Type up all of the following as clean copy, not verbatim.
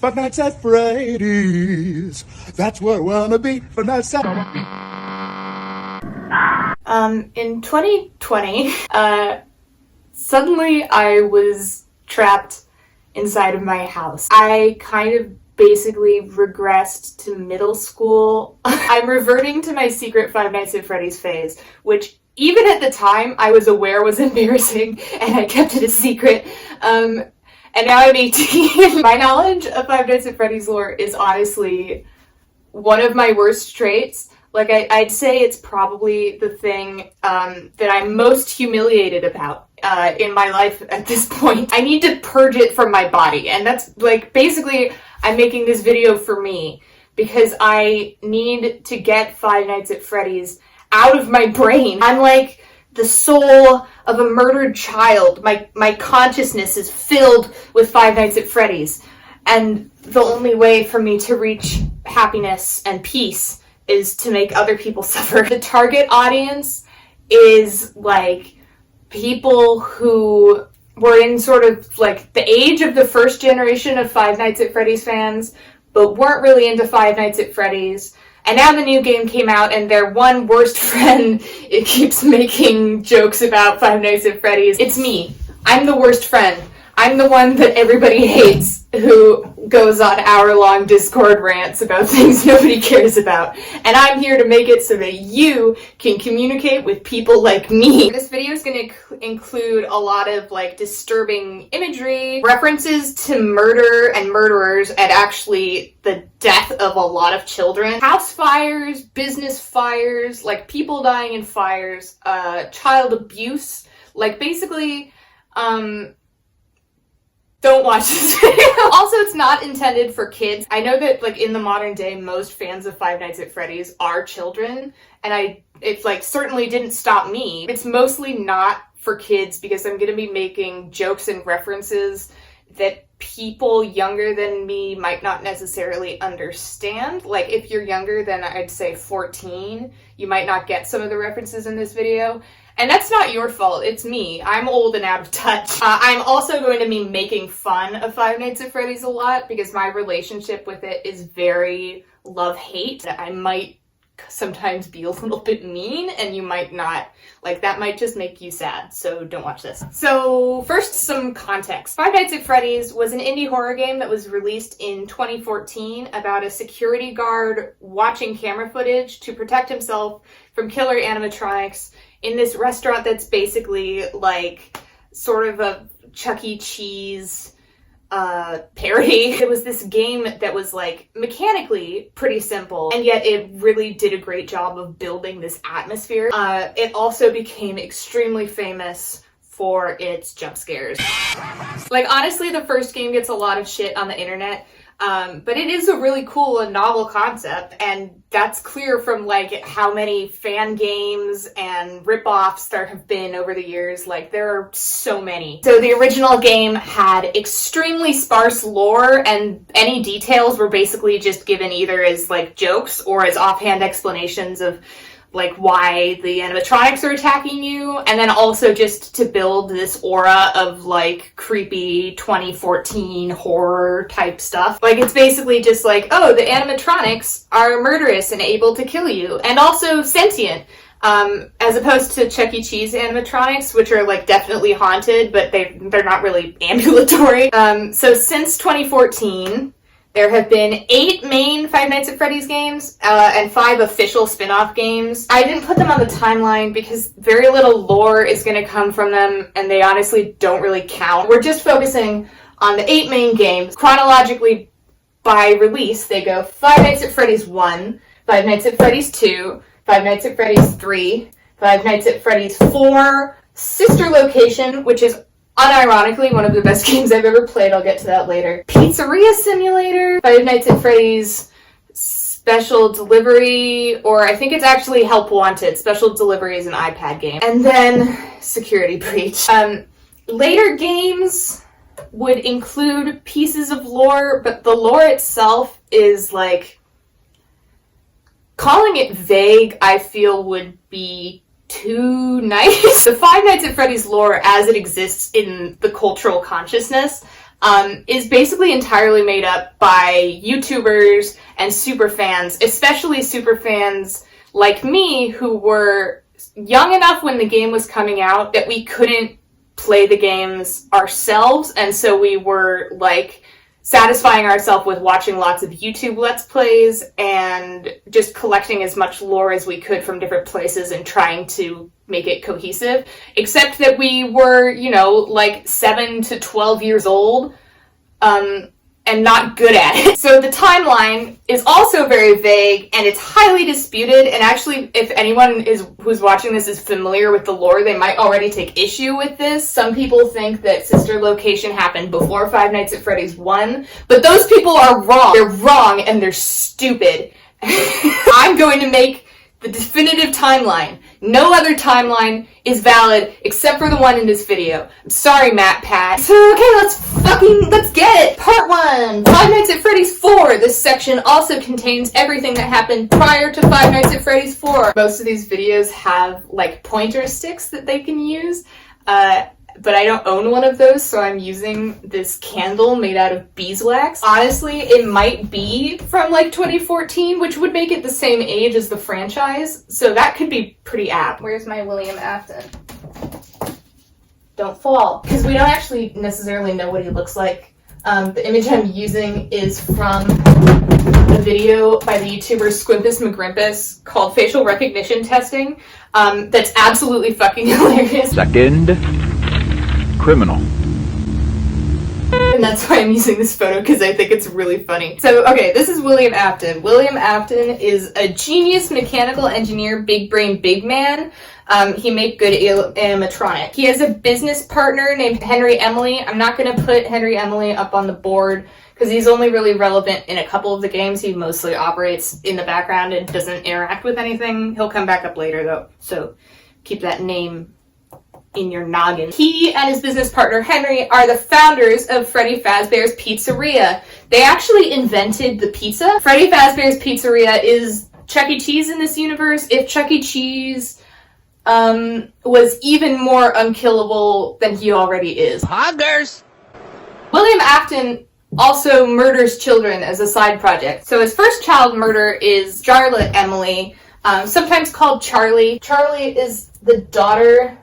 Five Nights at Freddy's. That's where I wanna be. Five Nights at... In 2020, suddenly I was trapped inside of my house. I kind of basically regressed to middle school. I'm reverting to my secret Five Nights at Freddy's phase, which even at the time I was aware was embarrassing and I kept it a secret. And now I'm 18. My knowledge of Five Nights at Freddy's lore is honestly one of my worst traits. Like, I'd say it's probably the thing that I'm most humiliated about in my life at this point. I need to purge it from my body. And that's, like, basically, I'm making this video for me because I need to get Five Nights at Freddy's out of my brain. I'm like the soul of a murdered child. My consciousness is filled with Five Nights at Freddy's. And the only way for me to reach happiness and peace is to make other people suffer. The target audience is like people who were in sort of like the age of the first generation of Five Nights at Freddy's fans, but weren't really into Five Nights at Freddy's. And now the new game came out and their one worst friend, it keeps making jokes about Five Nights at Freddy's. It's me. I'm the worst friend. I'm the one that everybody hates who goes on hour-long Discord rants about things nobody cares about. And I'm here to make it so that you can communicate with people like me. This video is going to include a lot of like disturbing imagery, references to murder and murderers, and actually the death of a lot of children. House fires, business fires, like people dying in fires, child abuse, like basically, don't watch this video. Also, it's not intended for kids. I know that, like, in the modern day, most fans of Five Nights at Freddy's are children, and it, like, certainly didn't stop me. It's mostly not for kids because I'm gonna be making jokes and references that people younger than me might not necessarily understand. Like, if you're younger than, I'd say, 14, you might not get some of the references in this video. And that's not your fault, it's me. I'm old and out of touch. I'm also going to be making fun of Five Nights at Freddy's a lot because my relationship with it is very love-hate. I might sometimes be a little bit mean and you might not. Like, that might just make you sad, so don't watch this. So first, some context. Five Nights at Freddy's was an indie horror game that was released in 2014 about a security guard watching camera footage to protect himself from killer animatronics in this restaurant that's basically like sort of a Chuck E. Cheese parody. It was this game that was like mechanically pretty simple, and yet it really did a great job of building this atmosphere. It also became extremely famous for its jump scares. Like, honestly, the first game gets a lot of shit on the internet, but it is a really cool and novel concept, and that's clear from like how many fan games and rip-offs there have been over the years. Like, there are so many. So the original game had extremely sparse lore, and any details were basically just given either as like jokes or as offhand explanations of like why the animatronics are attacking you, and then also just to build this aura of like creepy 2014 horror type stuff. Like, it's basically just like, oh, the animatronics are murderous and able to kill you, and also sentient. As opposed to Chuck E. Cheese animatronics, which are like definitely haunted, but they're not really ambulatory. So since 2014, there have been 8 main Five Nights at Freddy's games, and 5 official spin-off games. I didn't put them on the timeline because very little lore is going to come from them, and they honestly don't really count. We're just focusing on the 8 main games. Chronologically, by release, they go Five Nights at Freddy's 1, Five Nights at Freddy's 2, Five Nights at Freddy's 3, Five Nights at Freddy's 4, Sister Location, which is unironically one of the best games I've ever played. I'll get to that later. Pizzeria Simulator, Five Nights at Freddy's Special Delivery, or I think it's actually Help Wanted. Special Delivery is an iPad game. And then Security Breach. Later games would include pieces of lore, but the lore itself is like, calling it vague, I feel, would be too nice. The Five Nights at Freddy's lore as it exists in the cultural consciousness is basically entirely made up by YouTubers and superfans, especially superfans like me, who were young enough when the game was coming out that we couldn't play the games ourselves, and so we were like satisfying ourselves with watching lots of YouTube Let's Plays and just collecting as much lore as we could from different places and trying to make it cohesive, except that we were, you know, like 7 to 12 years old, and not good at it. So the timeline is also very vague, and it's highly disputed, and actually, if anyone who's watching this is familiar with the lore, they might already take issue with this. Some people think that Sister Location happened before Five Nights at Freddy's 1, but those people are wrong. They're wrong, and they're stupid. I'm going to make the definitive timeline. No other timeline is valid except for the one in this video. I'm sorry, MatPat. So, okay, let's get it. Part 1, Five Nights at Freddy's 4. This section also contains everything that happened prior to Five Nights at Freddy's 4. Most of these videos have, like, pointer sticks that they can use, but I don't own one of those, so I'm using this candle made out of beeswax. Honestly, it might be from like 2014, which would make it the same age as the franchise, so that could be pretty apt. Where's my William Afton? Don't fall, because we don't actually necessarily know what he looks like. The image I'm using is from a video by the YouTuber Squimpus McGrimpus called Facial Recognition Testing. That's absolutely fucking hilarious. Second criminal. And that's why I'm using this photo, because I think it's really funny. So, okay, this is William Afton. William Afton is a genius mechanical engineer, big brain, big man. He made good animatronic. He has a business partner named Henry Emily. I'm not going to put Henry Emily up on the board, because he's only really relevant in a couple of the games. He mostly operates in the background and doesn't interact with anything. He'll come back up later, though, so keep that name in your noggin. He and his business partner Henry are the founders of Freddy Fazbear's Pizzeria. They actually invented the pizza. Freddy Fazbear's Pizzeria is Chuck E. Cheese in this universe. If Chuck E. Cheese was even more unkillable than he already is. Hoggers! William Afton also murders children as a side project. So his first child murder is Charlotte Emily, sometimes called Charlie. Charlie is the daughter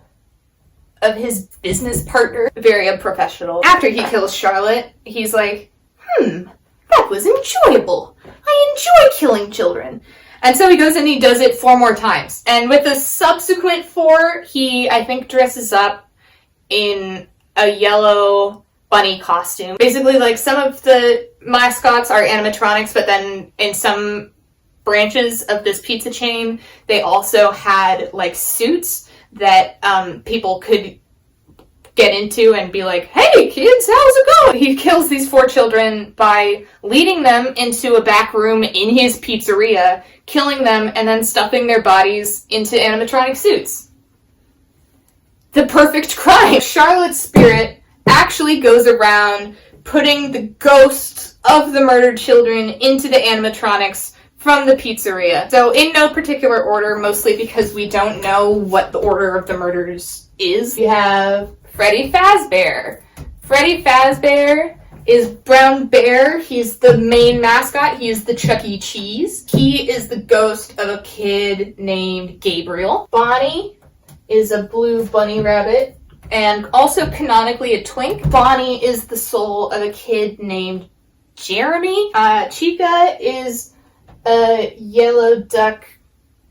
of his business partner. Very unprofessional. After he kills Charlotte, he's like, that was enjoyable. I enjoy killing children. And so he goes and he does it 4 more times. And with the subsequent 4, he, I think, dresses up in a yellow bunny costume. Basically, like, some of the mascots are animatronics, but then in some branches of this pizza chain, they also had, like, suits that people could get into and be like, hey kids, how's it going? He kills these 4 children by leading them into a back room in his pizzeria, killing them, and then stuffing their bodies into animatronic suits. The perfect crime. Charlotte's spirit actually goes around putting the ghosts of the murdered children into the animatronics from the pizzeria. So in no particular order, mostly because we don't know what the order of the murders is. We have Freddy Fazbear. Freddy Fazbear is Brown Bear. He's the main mascot. He is the Chuck E. Cheese. He is the ghost of a kid named Gabriel. Bonnie is a blue bunny rabbit and also canonically a twink. Bonnie is the soul of a kid named Jeremy. Chica is a yellow duck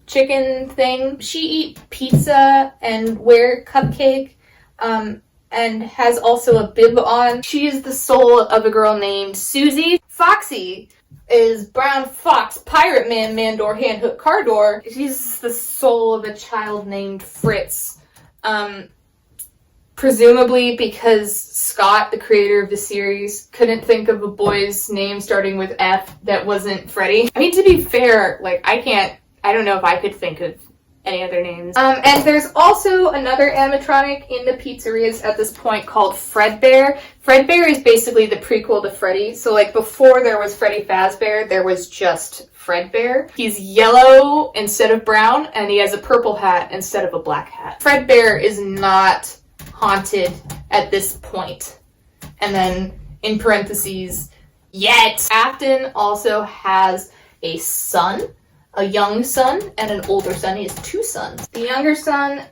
chicken thing. She eats pizza and wear cupcake, and has also a bib on. She is the soul of a girl named Susie. Foxy is Brown Fox, Pirate Man, Mandor, Handhook, Cardor. She's the soul of a child named Fritz. Presumably because Scott, the creator of the series, couldn't think of a boy's name starting with F that wasn't Freddy. I mean, to be fair, like, I don't know if I could think of any other names. And there's also another animatronic in the pizzerias at this point called Fredbear. Fredbear is basically the prequel to Freddy. So, like, before there was Freddy Fazbear, there was just Fredbear. He's yellow instead of brown, and he has a purple hat instead of a black hat. Fredbear is not haunted at this point. And then in parentheses, yet. Afton also has a son, a young son, and an older son. He has 2 sons. The younger son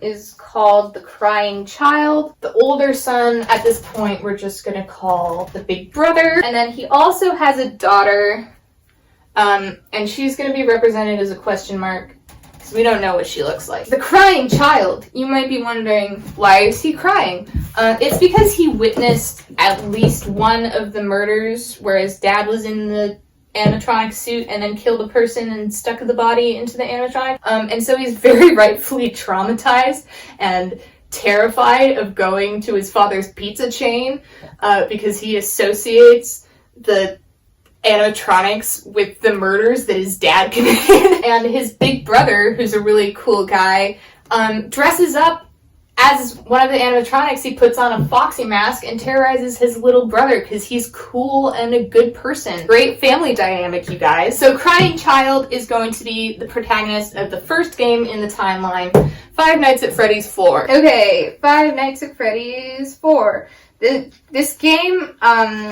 is called the Crying Child. The older son, at this point, we're just gonna call the Big Brother. And then he also has a daughter, and she's gonna be represented as a question mark, because we don't know what she looks like. The Crying Child, you might be wondering, why is he crying? It's because he witnessed at least one of the murders where his dad was in the animatronic suit and then killed a person and stuck the body into the animatronic. And so he's very rightfully traumatized and terrified of going to his father's pizza chain because he associates the animatronics with the murders that his dad committed. And his big brother, who's a really cool guy, dresses up as one of the animatronics. He puts on a Foxy mask and terrorizes his little brother because he's cool and a good person. Great family dynamic, you guys. So Crying Child is going to be the protagonist of the first game in the timeline, Five Nights at Freddy's 4. Okay, Five Nights at Freddy's 4. This game,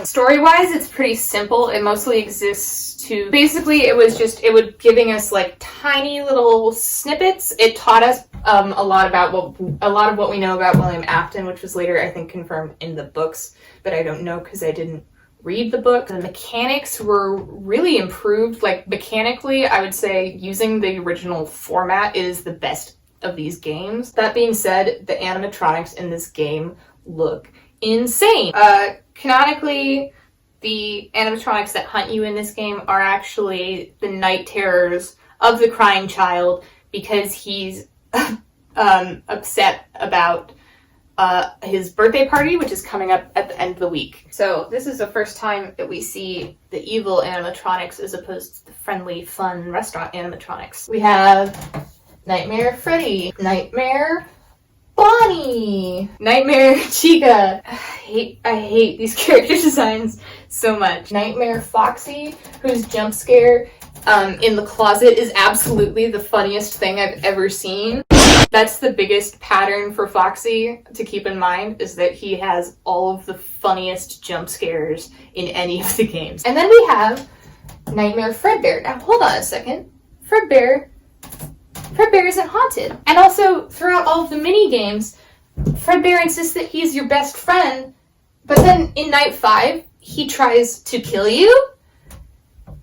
story-wise, it's pretty simple. It mostly exists to... Basically, it would giving us, like, tiny little snippets. It taught us a lot of what we know about William Afton, which was later, I think, confirmed in the books, but I don't know because I didn't read the book. The mechanics were really improved. Like, mechanically, I would say using the original format is the best of these games. That being said, the animatronics in this game look insane. Canonically, the animatronics that hunt you in this game are actually the night terrors of the Crying Child because he's upset about his birthday party, which is coming up at the end of the week. So this is the first time that we see the evil animatronics as opposed to the friendly, fun restaurant animatronics. We have Nightmare Freddy, Nightmare Bonnie, Nightmare Chica. I hate these character designs so much. Nightmare Foxy, whose jump scare in the closet is absolutely the funniest thing I've ever seen. That's the biggest pattern for Foxy to keep in mind, is that he has all of the funniest jump scares in any of the games. And then we have Nightmare Fredbear. Now hold on a second. Fredbear isn't haunted. And also, throughout all of the mini-games, Fredbear insists that he's your best friend, but then in Night 5, he tries to kill you?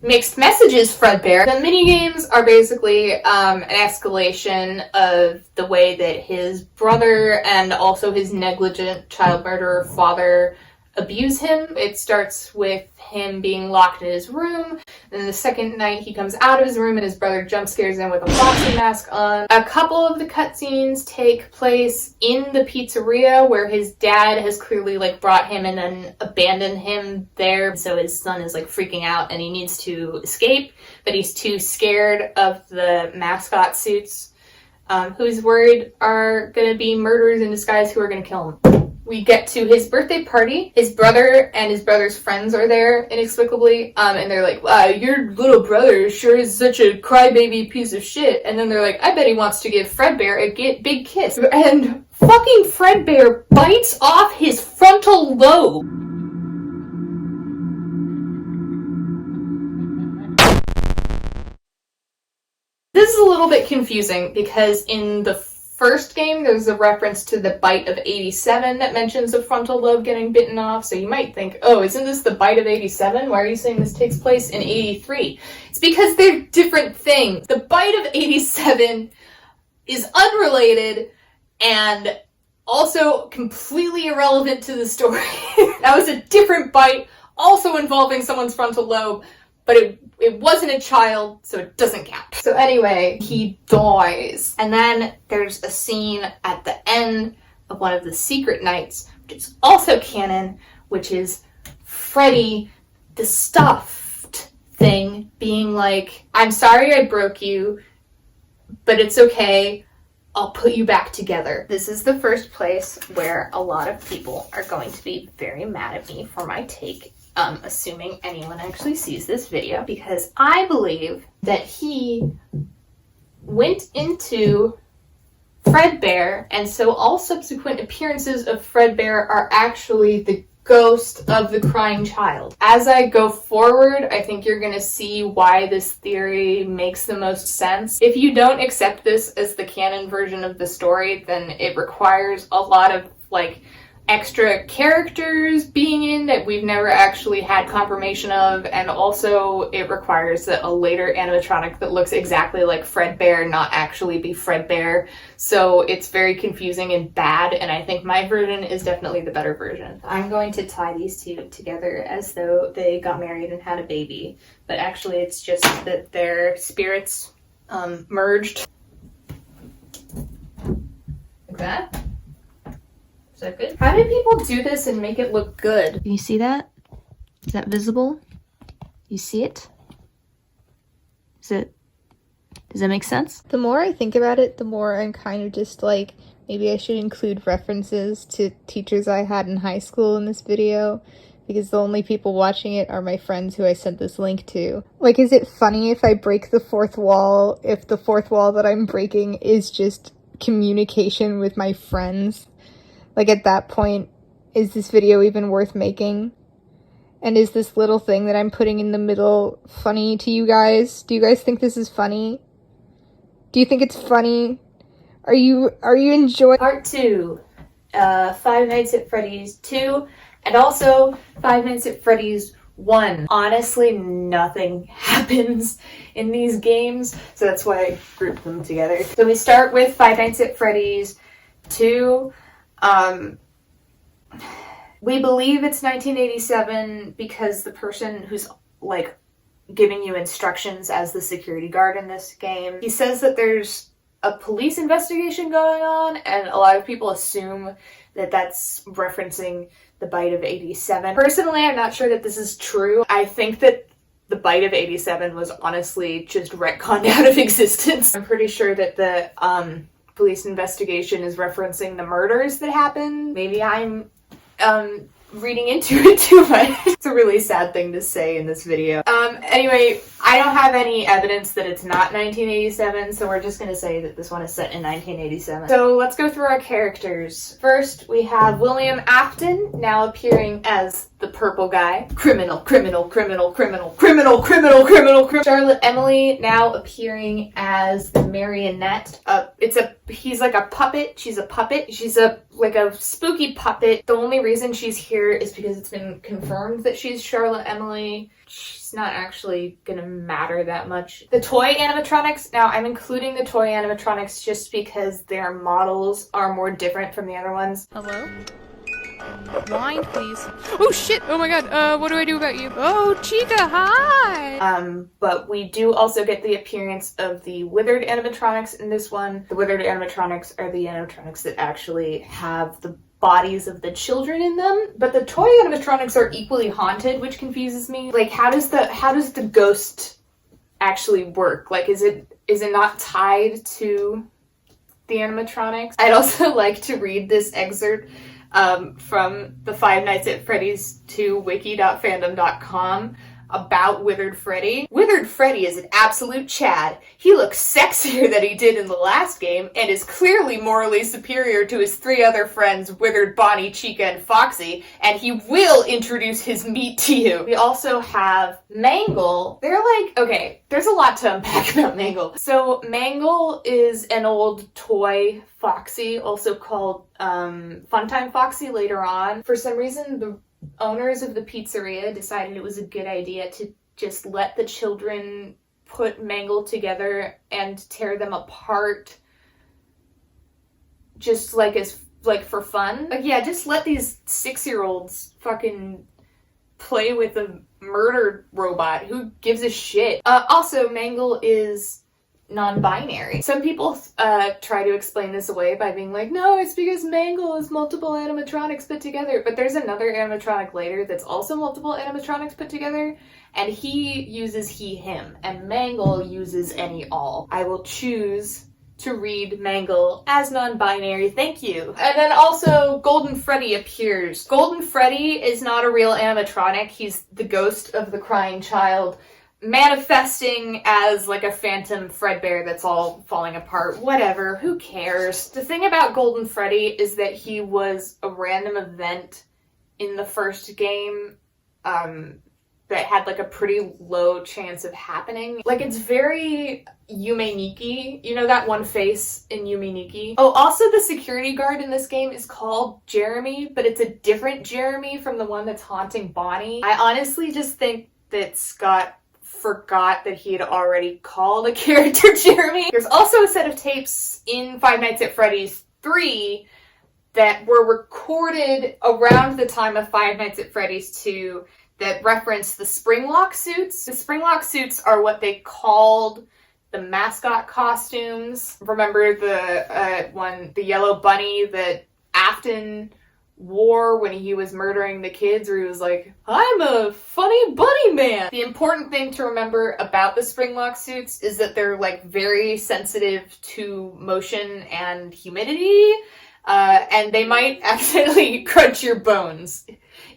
Mixed messages, Fredbear. The mini-games are basically an escalation of the way that his brother and also his negligent child murderer father abuse him. It starts with him being locked in his room. Then the second night he comes out of his room and his brother jump scares him with a Foxy mask on. A couple of the cutscenes take place in the pizzeria where his dad has clearly brought him and then abandoned him there. So his son is freaking out and he needs to escape, but he's too scared of the mascot suits, who he's worried are gonna be murderers in disguise who are gonna kill him. We get to his birthday party. His brother and his brother's friends are there inexplicably. And they're like, wow, your little brother sure is such a crybaby piece of shit. And then they're like, I bet he wants to give Fredbear a big kiss. And fucking Fredbear bites off his frontal lobe. This is a little bit confusing because in the first game, there's a reference to the bite of 87 that mentions the frontal lobe getting bitten off. So you might think, oh, isn't this the bite of 87? Why are you saying this takes place in 83? It's because they're different things. The bite of 87 is unrelated and also completely irrelevant to the story. That was a different bite, also involving someone's frontal lobe, but it wasn't a child, so it doesn't count. So anyway, he dies. And then there's a scene at the end of one of the secret nights, which is also canon, which is Freddy, the stuffed thing, being like, I'm sorry I broke you, but it's okay. I'll put you back together. This is the first place where a lot of people are going to be very mad at me for my take, assuming anyone actually sees this video, because I believe that he went into Fredbear, and so all subsequent appearances of Fredbear are actually the ghost of the crying child. As I go forward, I think you're gonna see why this theory makes the most sense. If you don't accept this as the canon version of the story, then it requires a lot of, like, extra characters being in that we've never actually had confirmation of, and also it requires that a later animatronic that looks exactly like Fredbear not actually be Fredbear. So it's very confusing and bad, and I think my version is definitely the better version. I'm going to tie these two together as though they got married and had a baby, but actually it's just that their spirits merged. Like that. Is that good? How do people do this and make it look good? Can you see that? Is that visible? You see it? Does that make sense? The more I think about it, the more I'm kind of just like, maybe I should include references to teachers I had in high school in this video, because the only people watching it are my friends who I sent this link to. Like, is it funny if I break the fourth wall, if the fourth wall that I'm breaking is just communication with my friends? Like, at that point, is this video even worth making? And is this little thing that I'm putting in the middle funny to you guys? Do you guys think this is funny? Do you think it's funny? Are you enjoying Part 2, Five Nights at Freddy's 2, and also Five Nights at Freddy's 1. Honestly, nothing happens in these games, so that's why I grouped them together. So we start with Five Nights at Freddy's 2. We believe it's 1987 because the person who's, like, giving you instructions as the security guard in this game, he says that there's a police investigation going on, and a lot of people assume that that's referencing the bite of 87. Personally, I'm not sure that this is true. I think that the bite of 87 was honestly just retconned out of existence. I'm pretty sure that the police investigation is referencing the murders that happened. Maybe I'm reading into it too much. It's a really sad thing to say in this video. Anyway, I don't have any evidence that it's not 1987, so we're just gonna say that this one is set in 1987. So let's go through our characters. First, we have William Afton, now appearing as the purple guy. Criminal. Charlotte Emily, now appearing as the marionette. He's like a puppet. She's a puppet. She's like a spooky puppet. The only reason she's here is because it's been confirmed that she's Charlotte Emily. She's not actually gonna matter that much. The toy animatronics, now I'm including the toy animatronics just because their models are more different from the other ones. Hello? Wine, please. Oh shit! Oh my god, what do I do about you? Oh, Chica, hi! But we do also get the appearance of the withered animatronics in this one. The withered animatronics are the animatronics that actually have the bodies of the children in them, but the toy animatronics are equally haunted, which confuses me. Like, how does the ghost actually work? Like, is it not tied to the animatronics? I'd also like to read this excerpt from the Five Nights at Freddy's 2 wiki.fandom.com about Withered Freddy. Withered Freddy is an absolute Chad. He looks sexier than he did in the last game and is clearly morally superior to his three other friends, Withered, Bonnie, Chica, and Foxy, and he will introduce his meat to you. We also have Mangle. They're like, okay, there's a lot to unpack about Mangle. So Mangle is an old toy Foxy, also called Funtime Foxy later on. For some reason, the owners of the pizzeria decided it was a good idea to just let the children put Mangle together and tear them apart just like for fun. Like, yeah, just let these 6-year-olds fucking play with a murder robot. Who gives a shit? Also, Mangle is non-binary. Some people try to explain this away by being like, no, it's because Mangle is multiple animatronics put together. But there's another animatronic later that's also multiple animatronics put together, and he uses he, him, and Mangle uses any, all. I will choose to read Mangle as non-binary, thank you. And then also, Golden Freddy appears. Golden Freddy is not a real animatronic. He's the ghost of the crying child, manifesting as like a phantom Fredbear that's all falling apart. Whatever, who cares? The thing about Golden Freddy is that he was a random event in the first game that had like a pretty low chance of happening. Like, it's very Yume Nikki. You know that one face in Yume Nikki? Oh, also the security guard in this game is called Jeremy, but it's a different Jeremy from the one that's haunting Bonnie. I honestly just think that Scott forgot that he had already called a character Jeremy. There's also a set of tapes in Five Nights at Freddy's 3 that were recorded around the time of Five Nights at Freddy's 2 that reference the Springlock suits. The Springlock suits are what they called the mascot costumes. Remember the yellow bunny that Afton wore when he was murdering the kids, where he was like, "I'm a funny bunny man." The important thing to remember about the Springlock suits is that they're like very sensitive to motion and humidity, and they might accidentally crunch your bones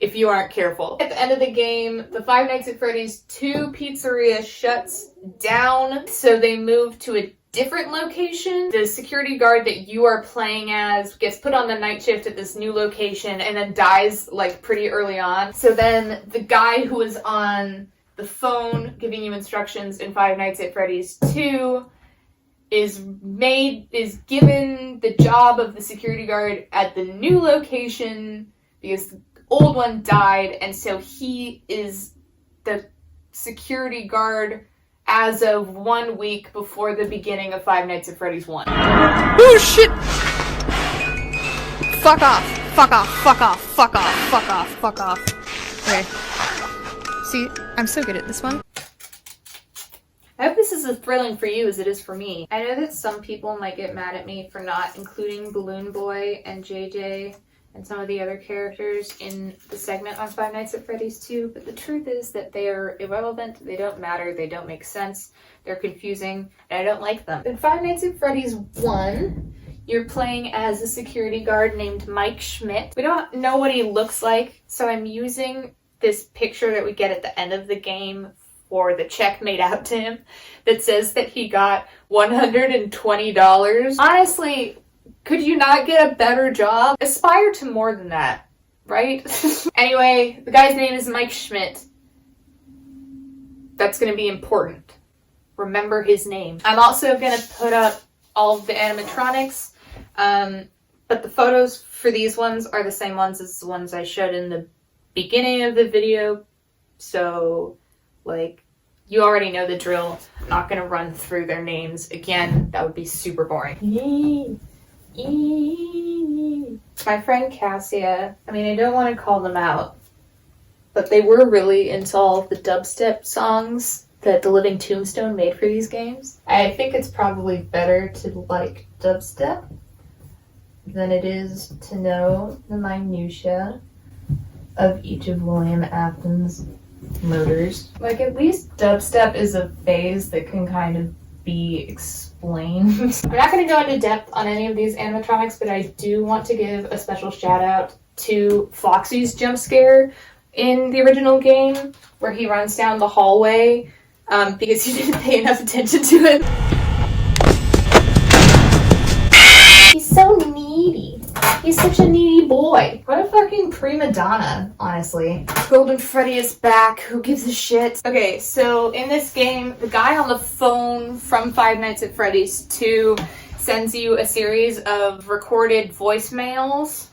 if you aren't careful. At the end of the game, the Five Nights at Freddy's 2 pizzeria shuts down, so they move to a different location. The security guard that you are playing as gets put on the night shift at this new location and then dies like pretty early on. So then the guy who was on the phone giving you instructions in Five Nights at Freddy's 2 is given the job of the security guard at the new location because the old one died, and so he is the security guard as of 1 week before the beginning of Five Nights at Freddy's 1. Oh shit! Fuck off! Fuck off! Fuck off! Fuck off! Fuck off! Fuck off! Okay. See, I'm so good at this one. I hope this is as thrilling for you as it is for me. I know that some people might get mad at me for not including Balloon Boy and JJ and some of the other characters in the segment on Five Nights at Freddy's 2, but the truth is that they are irrelevant, they don't matter, they don't make sense, they're confusing, and I don't like them. In Five Nights at Freddy's 1, you're playing as a security guard named Mike Schmidt. We don't know what he looks like, so I'm using this picture that we get at the end of the game for the check made out to him that says that he got $120. Honestly, could you not get a better job? Aspire to more than that, right? Anyway, the guy's name is Mike Schmidt. That's gonna be important. Remember his name. I'm also gonna put up all of the animatronics, but the photos for these ones are the same ones as the ones I showed in the beginning of the video, so, like, you already know the drill. I'm not gonna run through their names again. That would be super boring. My friend Cassia, I mean, I don't want to call them out, but they were really into all of the dubstep songs that the Living Tombstone made for these games. I think it's probably better to like dubstep than it is to know the minutiae of each of William Afton's murders. Like, at least dubstep is a phase that can kind of be explained. I'm not going to go into depth on any of these animatronics, but I do want to give a special shout out to Foxy's jump scare in the original game, where he runs down the hallway because you didn't pay enough attention to it. He's so needy. He's such a needy boy. What a fucking prima donna, honestly. Golden Freddy is back. Who gives a shit? Okay, so in this game, the guy on the phone from Five Nights at Freddy's 2 sends you a series of recorded voicemails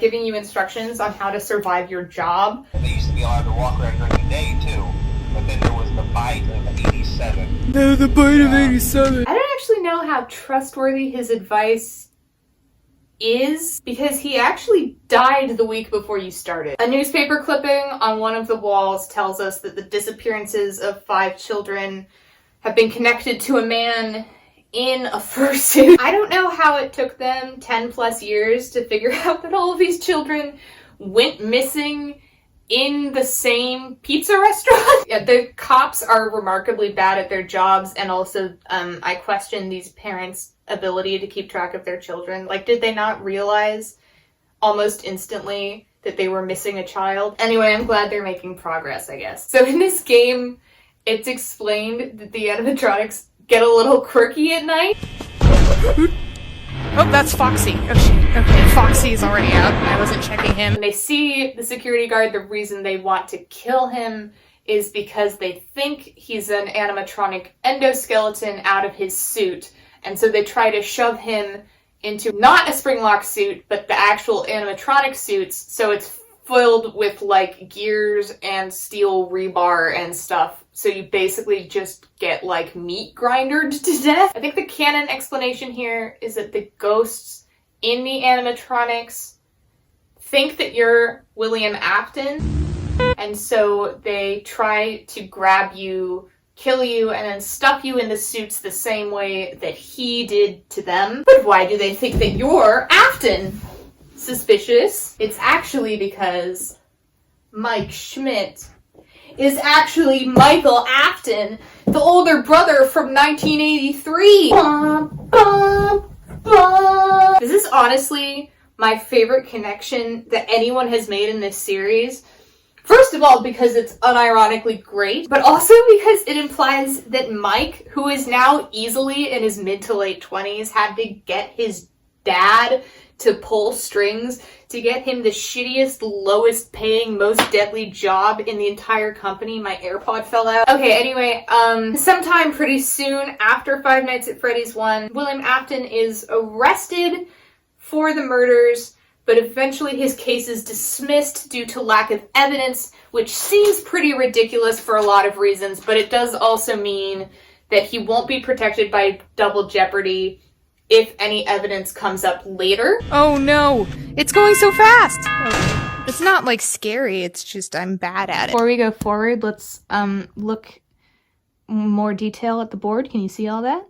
giving you instructions on how to survive your job. They used to be allowed to walk around during the day, too. But then there was the bite of 87. No, the bite of 87. I don't actually know how trustworthy his advice is, because he actually died the week before you started. A newspaper clipping on one of the walls tells us that the disappearances of 5 children have been connected to a man in a fursuit. I don't know how it took them 10 plus years to figure out that all of these children went missing in the same pizza restaurant. Yeah, the cops are remarkably bad at their jobs, and also I question these parents' ability to keep track of their children. Like, did they not realize almost instantly that they were missing a child? Anyway, I'm glad they're making progress, I guess. So in this game, it's explained that the animatronics get a little quirky at night. Oh, that's Foxy. Oh shit. Okay, Foxy's already out. I wasn't checking him. When they see the security guard, the reason they want to kill him is because they think he's an animatronic endoskeleton out of his suit. And so they try to shove him into not a spring-lock suit, but the actual animatronic suits, so it's filled with, like, gears and steel rebar and stuff. So you basically just get, like, meat grindered to death. I think the canon explanation here is that the ghosts in the animatronics think that you're William Afton, and so they try to grab you, kill you, and then stuff you in the suits the same way that he did to them. But why do they think that you're Afton? Suspicious. It's actually because Mike Schmidt is actually Michael Afton, the older brother from 1983. This is honestly my favorite connection that anyone has made in this series. First of all, because it's unironically great, but also because it implies that Mike, who is now easily in his mid to late 20s, had to get his dad to pull strings to get him the shittiest, lowest paying, most deadly job in the entire company. My AirPod fell out. Okay, anyway, sometime pretty soon after Five Nights at Freddy's 1, William Afton is arrested for the murders, but eventually his case is dismissed due to lack of evidence, which seems pretty ridiculous for a lot of reasons, but it does also mean that he won't be protected by double jeopardy if any evidence comes up later. Oh no, it's going so fast! Okay. It's not like scary, it's just I'm bad at it. Before we go forward, let's look more detail at the board. Can you see all that?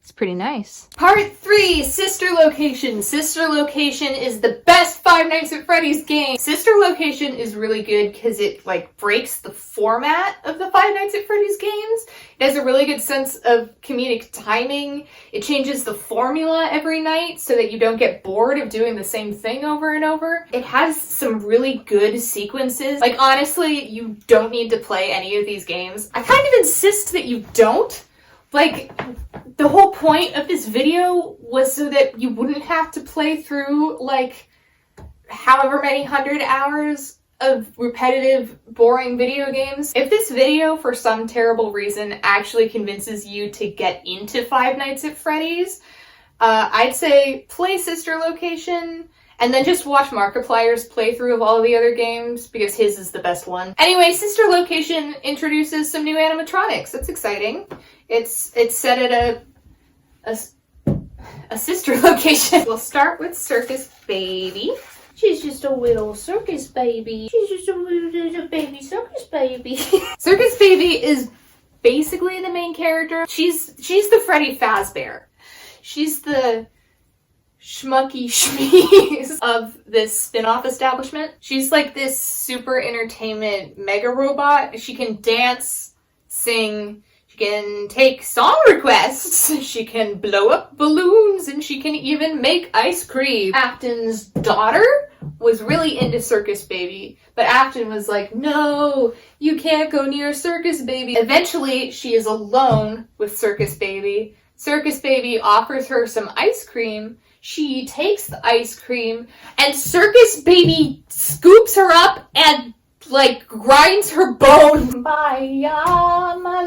It's pretty nice. Part 3, Sister Location. Sister Location is the best Five Nights at Freddy's game. Sister Location is really good because it, like, breaks the format of the Five Nights at Freddy's games. It has a really good sense of comedic timing. It changes the formula every night so that you don't get bored of doing the same thing over and over. It has some really good sequences. Like, honestly, you don't need to play any of these games. I kind of insist that you don't. Like, the whole point of this video was so that you wouldn't have to play through, like, however many 100 hours of repetitive, boring video games. If this video, for some terrible reason, actually convinces you to get into Five Nights at Freddy's, I'd say play Sister Location, and then just watch Markiplier's playthrough of all the other games, because his is the best one. Anyway, Sister Location introduces some new animatronics. That's exciting. It's set at a sister location. We'll start with Circus Baby. She's just a little circus baby. She's just a little baby circus baby. Circus Baby is basically the main character. She's the Freddy Fazbear. She's the schmucky schmees of this spin-off establishment. She's like this super entertainment mega robot. She can dance, sing, she can take song requests, she can blow up balloons, and she can even make ice cream. Afton's daughter was really into Circus Baby, but Afton was like, no, you can't go near Circus Baby. Eventually, she is alone with Circus Baby. Circus Baby offers her some ice cream. She takes the ice cream, and Circus Baby scoops her up and, like, grinds her bone. My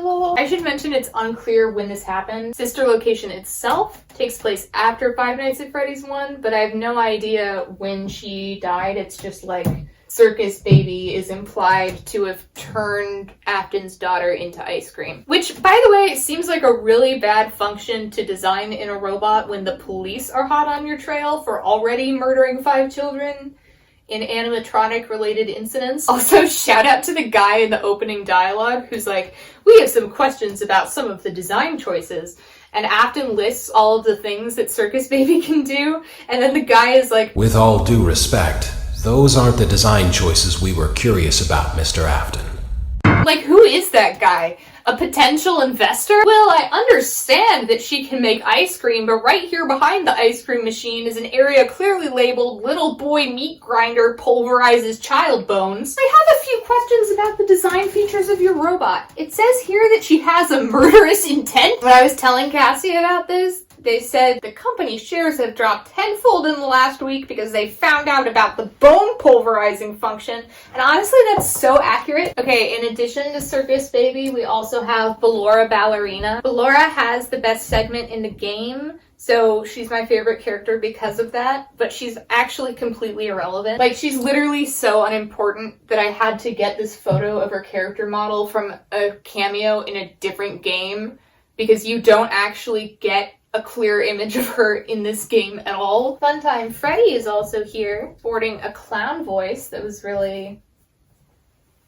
lord. I should mention it's unclear when this happened. Sister Location itself takes place after Five Nights at Freddy's 1, but I have no idea when she died. It's just like Circus Baby is implied to have turned Afton's daughter into ice cream. Which, by the way, seems like a really bad function to design in a robot when the police are hot on your trail for already murdering 5 children in animatronic-related incidents. Also, shout out to the guy in the opening dialogue who's like, we have some questions about some of the design choices. And Afton lists all of the things that Circus Baby can do, and then the guy is like, with all due respect, those aren't the design choices we were curious about, Mr. Afton. Like, who is that guy? A potential investor? Well, I understand that she can make ice cream, but right here behind the ice cream machine is an area clearly labeled Little Boy Meat Grinder Pulverizes Child Bones. I have a few questions about the design features of your robot. It says here that she has a murderous intent. When I was telling Cassie about this, They said the company's shares have dropped tenfold in the last week because they found out about the bone pulverizing function. And honestly, that's so accurate. Okay, in addition to Circus Baby, we also have Ballora Ballerina. Ballora has the best segment in the game, so she's my favorite character because of that, but she's actually completely irrelevant. Like, she's literally so unimportant that I had to get this photo of her character model from a cameo in a different game, because you don't actually get a clear image of her in this game at all. Funtime Freddy is also here, sporting a clown voice that was really...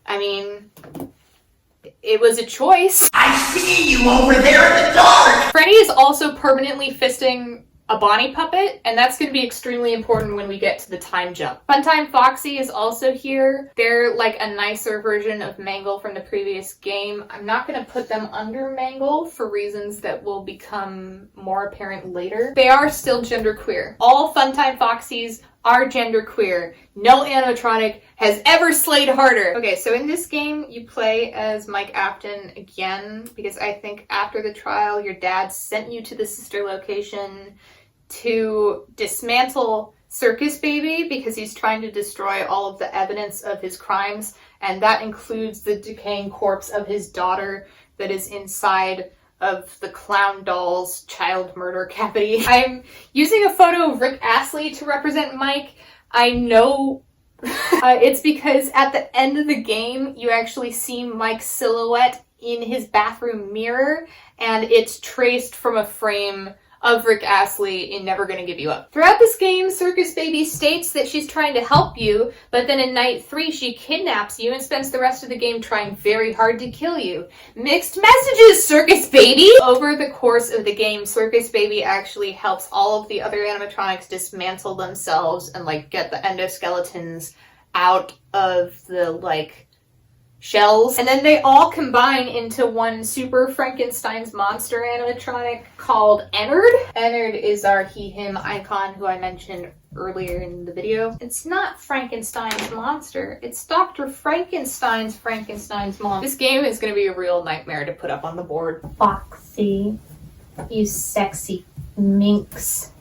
I mean... it was a choice. I see you over there in the dark! Freddy is also permanently fisting a Bonnie puppet, and that's going to be extremely important when we get to the time jump. Funtime Foxy is also here. They're like a nicer version of Mangle from the previous game. I'm not going to put them under Mangle for reasons that will become more apparent later. They are still genderqueer. All Funtime Foxies are genderqueer. No animatronic has ever slayed harder. Okay, so in this game, you play as Mike Afton again, because I think after the trial, your dad sent you to the sister location to dismantle Circus Baby because he's trying to destroy all of the evidence of his crimes, and that includes the decaying corpse of his daughter that is inside of the clown doll's child murder cavity. I'm using a photo of Rick Astley to represent Mike. I know it's because at the end of the game, you actually see Mike's silhouette in his bathroom mirror, and it's traced from a frame of Rick Astley in Never Gonna Give You Up. Throughout this game, Circus Baby states that she's trying to help you, but then in night 3, she kidnaps you and spends the rest of the game trying very hard to kill you. Mixed messages, Circus Baby! Over the course of the game, Circus Baby actually helps all of the other animatronics dismantle themselves and, like, get the endoskeletons out of the, like, shells, and then they all combine into one super Frankenstein's monster animatronic called Ennard. Ennard is our he-him icon who I mentioned earlier in the video. It's not Frankenstein's monster, it's Dr. Frankenstein's monster. This game is going to be a real nightmare to put up on the board. Foxy, you sexy minx,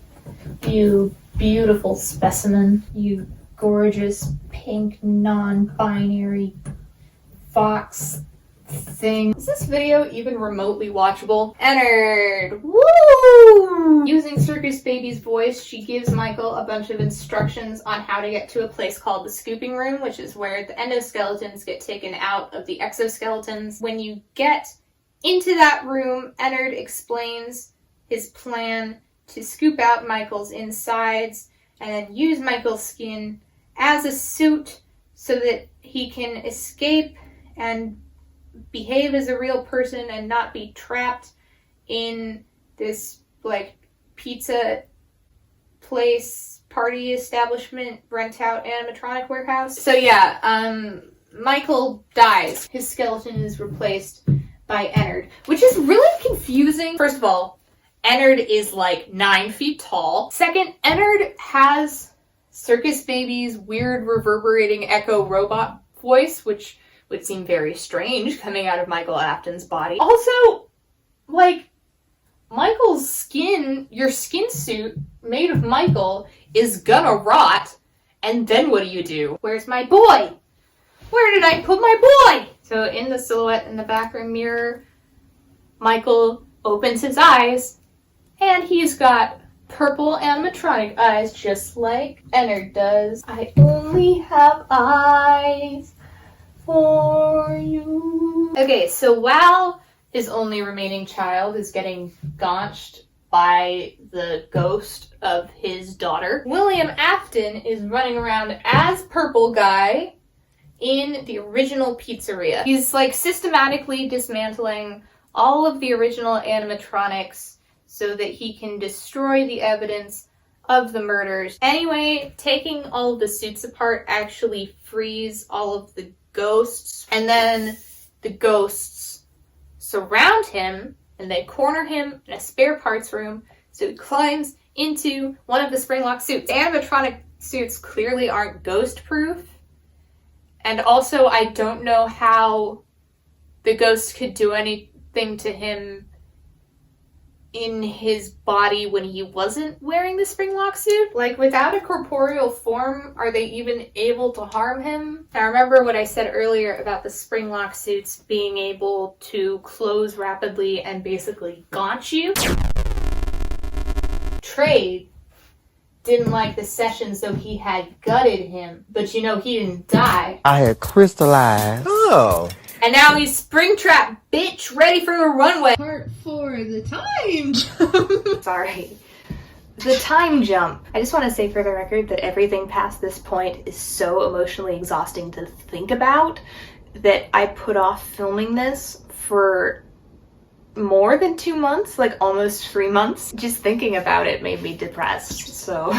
you beautiful specimen, you gorgeous pink non-binary fox thing. Is this video even remotely watchable? Ennard! Woo! Using Circus Baby's voice, she gives Michael a bunch of instructions on how to get to a place called the scooping room, which is where the endoskeletons get taken out of the exoskeletons. When you get into that room, Ennard explains his plan to scoop out Michael's insides and then use Michael's skin as a suit so that he can escape and behave as a real person and not be trapped in this, like, pizza place, party establishment, rent-out animatronic warehouse. So yeah, Michael dies. His skeleton is replaced by Ennard, which is really confusing. First of all, Ennard is like 9 feet tall. Second, Ennard has Circus Baby's weird reverberating echo robot voice, which would seem very strange coming out of Michael Afton's body. Also, like, Michael's skin, your skin suit made of Michael is gonna rot, and then what do? Where's my boy? Where did I put my boy? So in the silhouette in the bathroom mirror, Michael opens his eyes, and he's got purple animatronic eyes just like Ennard does. I only have eyes for you. Okay, so while his only remaining child is getting gaunched by the ghost of his daughter, William Afton is running around as Purple Guy in the original pizzeria. He's like systematically dismantling all of the original animatronics so that he can destroy the evidence of the murders. Anyway, taking all of the suits apart actually frees all of the ghosts, and then the ghosts surround him and they corner him in a spare parts room, so he climbs into one of the spring-lock suits. The animatronic suits clearly aren't ghost-proof, and also I don't know how the ghosts could do anything to him in his body when he wasn't wearing the spring lock suit. Like, without a corporeal form, are they even able to harm him? Now, remember what I said earlier about the spring lock suits being able to close rapidly and basically gaunt you? Trey didn't like the session, so he had gutted him. But you know, he didn't die. I had crystallized. Oh. And now he's Springtrap, bitch, ready for the runway. Part 4, the time jump. Sorry. The time jump. I just want to say for the record that everything past this point is so emotionally exhausting to think about that I put off filming this for more than 2 months, like almost 3 months. Just thinking about it made me depressed, so.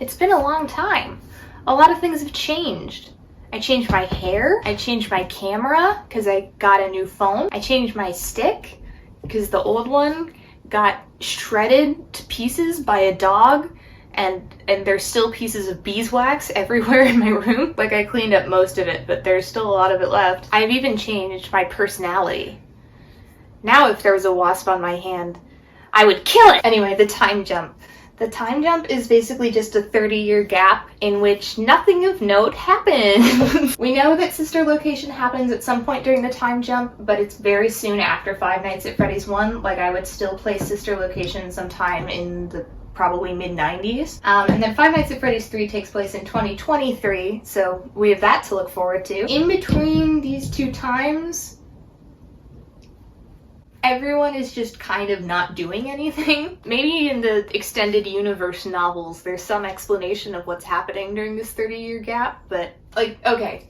It's been a long time. A lot of things have changed. I changed my hair, I changed my camera because I got a new phone, I changed my stick because the old one got shredded to pieces by a dog, and there's still pieces of beeswax everywhere in my room. Like, I cleaned up most of it, but there's still a lot of it left. I've even changed my personality. Now if there was a wasp on my hand, I would kill it! Anyway, the time jump. The time jump is basically just a 30-year gap in which nothing of note happens. We know that Sister Location happens at some point during the time jump, but it's very soon after Five Nights at Freddy's 1. Like, I would still play Sister Location sometime in the probably mid-90s. And then Five Nights at Freddy's 3 takes place in 2023, so we have that to look forward to. In between these two times, everyone is just kind of not doing anything. Maybe in the extended universe novels, there's some explanation of what's happening during this 30-year gap, but, like, okay.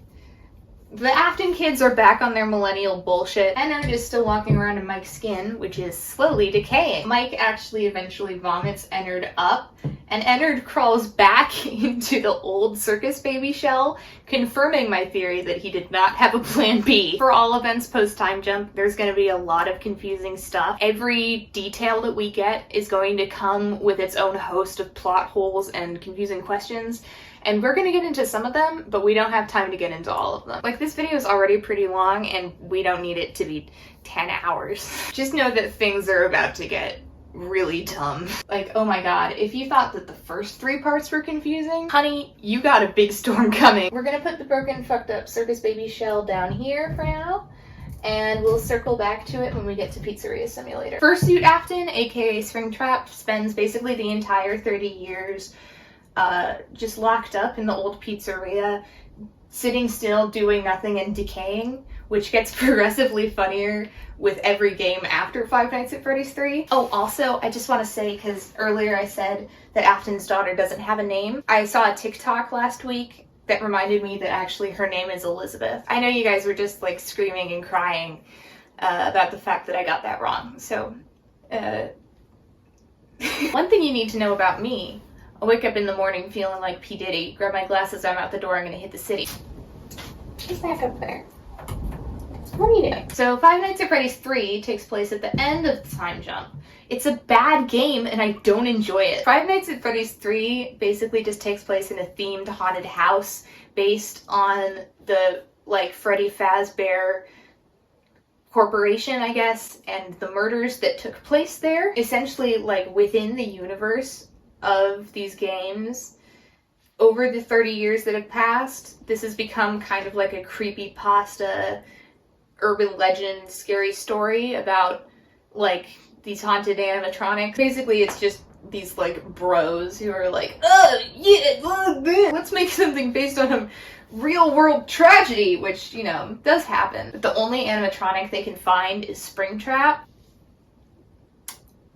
The Afton kids are back on their millennial bullshit. Ennard is still walking around in Mike's skin, which is slowly decaying. Mike actually eventually vomits Ennard up, and Ennard crawls back into the old circus baby shell, confirming my theory that he did not have a plan B. For all events post-time jump, there's going to be a lot of confusing stuff. Every detail that we get is going to come with its own host of plot holes and confusing questions. And we're gonna get into some of them, but we don't have time to get into all of them. Like, this video is already pretty long, and we don't need it to be 10 hours. Just know that things are about to get really dumb. Like, oh my god, if you thought that the first 3 parts were confusing, honey, you got a big storm coming. We're gonna put the broken, fucked up circus baby shell down here for now, and we'll circle back to it when we get to Pizzeria Simulator. Fursuit Afton, aka Springtrap, spends basically the entire 30 years just locked up in the old pizzeria, sitting still, doing nothing, and decaying, which gets progressively funnier with every game after Five Nights at Freddy's 3. Oh, also, I just want to say, because earlier I said that Afton's daughter doesn't have a name, I saw a TikTok last week that reminded me that actually her name is Elizabeth. I know you guys were just, like, screaming and crying about the fact that I got that wrong, so, one thing you need to know about me: I wake up in the morning feeling like P. Diddy, grab my glasses, I'm out the door, I'm gonna hit the city. Just back up there. What are you doing? So Five Nights at Freddy's 3 takes place at the end of the time jump. It's a bad game and I don't enjoy it. Five Nights at Freddy's 3 basically just takes place in a themed haunted house based on the, like, Freddy Fazbear Corporation, I guess, and the murders that took place there. Essentially, like, within the universe of these games, over the 30 years that have passed, this has become kind of like a creepypasta, urban legend, scary story about, like, these haunted animatronics. Basically, it's just these, like, bros who are like, oh, yeah, let's make something based on a real-world tragedy, which, you know, does happen. But the only animatronic they can find is Springtrap.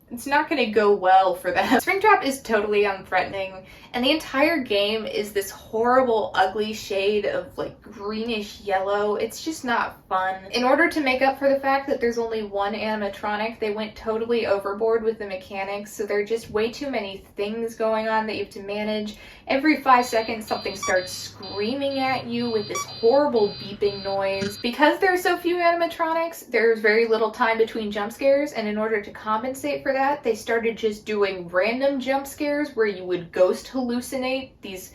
It's not gonna go well for them. Springtrap is totally unthreatening, and the entire game is this horrible, ugly shade of, like, greenish yellow. It's just not fun. In order to make up for the fact that there's only one animatronic, they went totally overboard with the mechanics, so there are just way too many things going on that you have to manage. Every 5 seconds, something starts screaming at you with this horrible beeping noise. Because there are so few animatronics, there's very little time between jump scares, and in order to compensate for that, they started just doing random jump scares where you would ghost hallucinate these,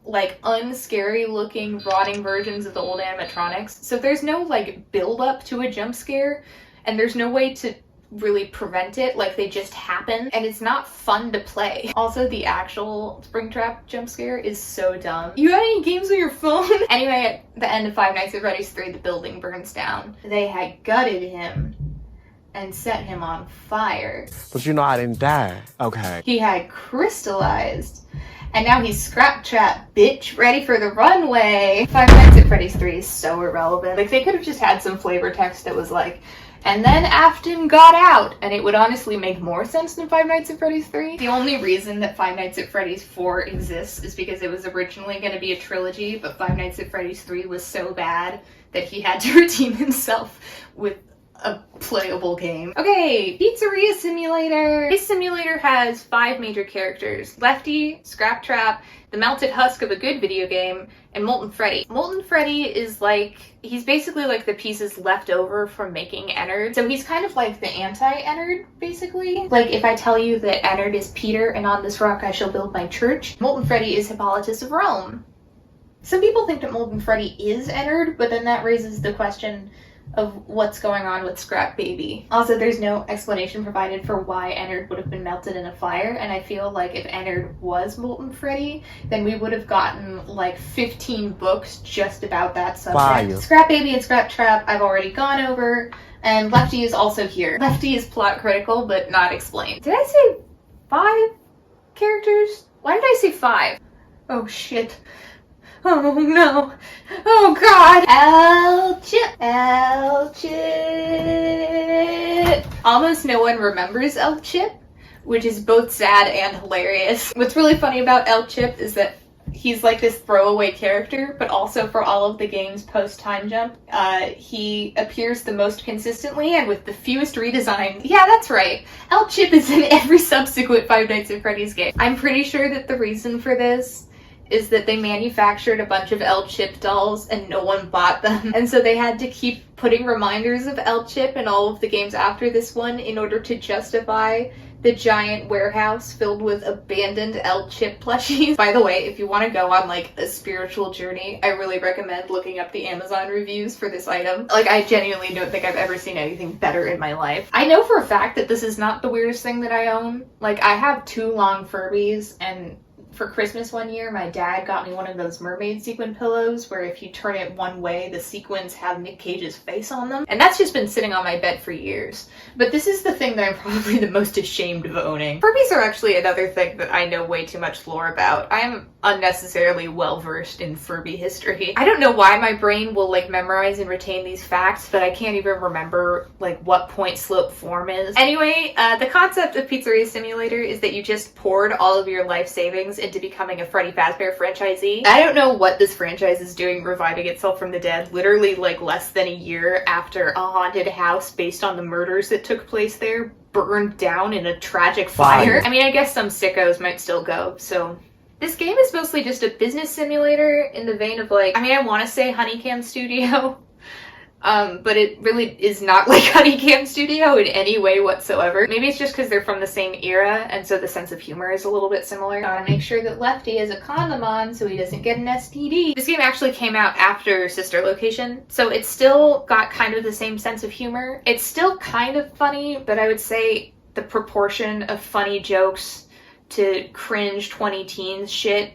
like, unscary looking rotting versions of the old animatronics. So there's no, like, build up to a jump scare, and there's no way to really prevent it, like they just happen, and it's not fun to play. Also, the actual Springtrap jump scare is so dumb. You got any games on your phone? Anyway, at the end of Five Nights at Freddy's 3, the building burns down. They had gutted him and set him on fire. But you know I didn't die. Okay. He had crystallized. And now he's scrap trap, bitch, ready for the runway. Five Nights at Freddy's 3 is so irrelevant. Like, they could have just had some flavor text that was like, and then Afton got out, and it would honestly make more sense than Five Nights at Freddy's 3. The only reason that Five Nights at Freddy's 4 exists is because it was originally going to be a trilogy, but Five Nights at Freddy's 3 was so bad that he had to redeem himself with a playable game. Okay, Pizzeria Simulator. This simulator has 5 major characters: Lefty, Scrap Trap, the melted husk of a good video game, and Molten Freddy. Molten Freddy is like, he's basically like the pieces left over from making Ennard. So he's kind of like the anti-Ennard, basically. Like, if I tell you that Ennard is Peter and on this rock I shall build my church, Molten Freddy is Hippolytus of Rome. Some people think that Molten Freddy is Ennard, but then that raises the question of what's going on with Scrap Baby. Also, there's no explanation provided for why Ennard would have been melted in a fire, and I feel like if Ennard was Molten Freddy, then we would have gotten like 15 books just about that subject. Fire. Scrap Baby and Scrap Trap I've already gone over, and Lefty is also here. Lefty is plot critical, but not explained. Did I say 5 characters? Why did I say 5? Oh shit. Oh no. Oh god. El Chip. El Chip. Almost no one remembers El Chip, which is both sad and hilarious. What's really funny about El Chip is that he's like this throwaway character, but also for all of the games post Time Jump, he appears the most consistently and with the fewest redesigns. Yeah, that's right. El Chip is in every subsequent Five Nights at Freddy's game. I'm pretty sure that the reason for this is that they manufactured a bunch of El Chip dolls and no one bought them. And so they had to keep putting reminders of El Chip in all of the games after this one in order to justify the giant warehouse filled with abandoned El Chip plushies. By the way, if you want to go on like a spiritual journey, I really recommend looking up the Amazon reviews for this item. Like, I genuinely don't think I've ever seen anything better in my life. I know for a fact that this is not the weirdest thing that I own. Like, I have 2 long Furbies, and for Christmas one year, my dad got me one of those mermaid sequin pillows where if you turn it one way, the sequins have Nick Cage's face on them. And that's just been sitting on my bed for years. But this is the thing that I'm probably the most ashamed of owning. Furbies are actually another thing that I know way too much lore about. I am unnecessarily well-versed in Furby history. I don't know why my brain will like memorize and retain these facts, but I can't even remember like what point slope form is. Anyway, the concept of Pizzeria Simulator is that you just poured all of your life savings into becoming a Freddy Fazbear franchisee. I don't know what this franchise is doing reviving itself from the dead, literally like less than a year after a haunted house based on the murders that took place there burned down in a tragic fire. I mean, I guess some sickos might still go, so. This game is mostly just a business simulator in the vein of like, I mean, I want to say Honeycam Studio, but it really is not like Honeycam Studio in any way whatsoever. Maybe it's just because they're from the same era, and so the sense of humor is a little bit similar. Gotta make sure that Lefty has a condom on so he doesn't get an STD. This game actually came out after Sister Location, so it's still got kind of the same sense of humor. It's still kind of funny, but I would say the proportion of funny jokes to cringe 20 teens shit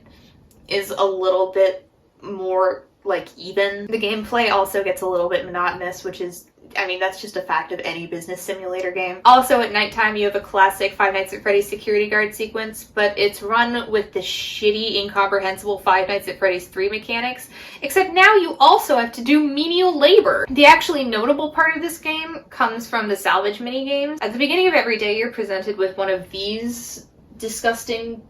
is a little bit more like even. The gameplay also gets a little bit monotonous, which is, I mean, that's just a fact of any business simulator game. Also, at nighttime, you have a classic Five Nights at Freddy's security guard sequence, but it's run with the shitty, incomprehensible Five Nights at Freddy's 3 mechanics, except now you also have to do menial labor. The actually notable part of this game comes from the salvage minigames. At the beginning of every day, you're presented with one of these disgusting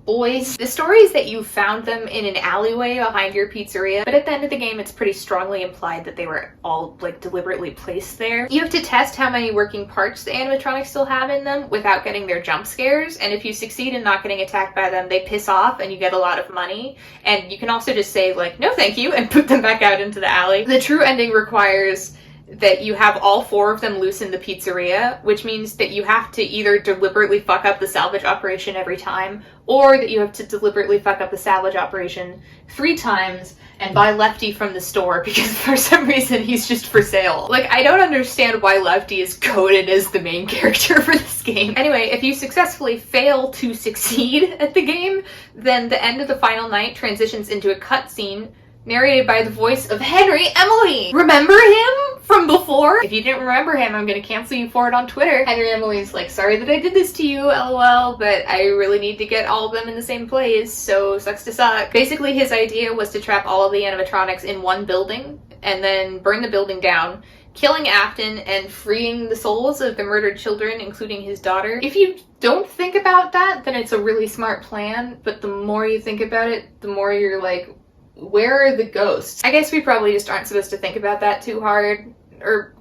boys. The story is that you found them in an alleyway behind your pizzeria, but at the end of the game it's pretty strongly implied that they were all like deliberately placed there. You have to test how many working parts the animatronics still have in them without getting their jump scares, and if you succeed in not getting attacked by them, they piss off and you get a lot of money. And you can also just say like, no thank you, and put them back out into the alley. The true ending requires that you have all 4 of them loose in the pizzeria, which means that you have to either deliberately fuck up the salvage operation every time, or that you have to deliberately fuck up the salvage operation 3 times and buy Lefty from the store because for some reason he's just for sale. Like, I don't understand why Lefty is coded as the main character for this game. Anyway, if you successfully fail to succeed at the game, then the end of the final night transitions into a cutscene narrated by the voice of Henry Emily. Remember him from before? If you didn't remember him, I'm gonna cancel you for it on Twitter. Henry Emily's like, sorry that I did this to you, lol, but I really need to get all of them in the same place, so sucks to suck. Basically, his idea was to trap all of the animatronics in one building and then burn the building down, killing Afton and freeing the souls of the murdered children, including his daughter. If you don't think about that, then it's a really smart plan, but the more you think about it, the more you're like, where are the ghosts? I guess we probably just aren't supposed to think about that too hard, or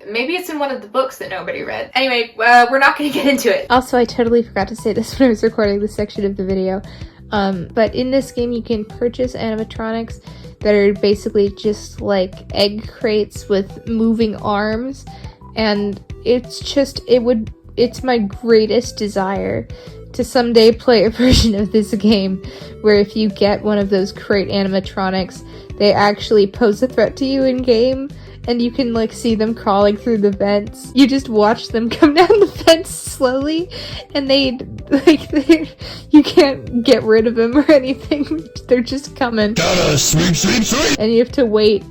maybe it's in one of the books that nobody read. Anyway, we're not gonna get into it. Also, I totally forgot to say this when I was recording this section of the video, but in this game you can purchase animatronics that are basically just like egg crates with moving arms, and it's my greatest desire to someday play a version of this game where if you get one of those crate animatronics, they actually pose a threat to you in game, and you can like see them crawling through the vents. You just watch them come down the vents slowly, and you can't get rid of them or anything. They're just coming. And you have to wait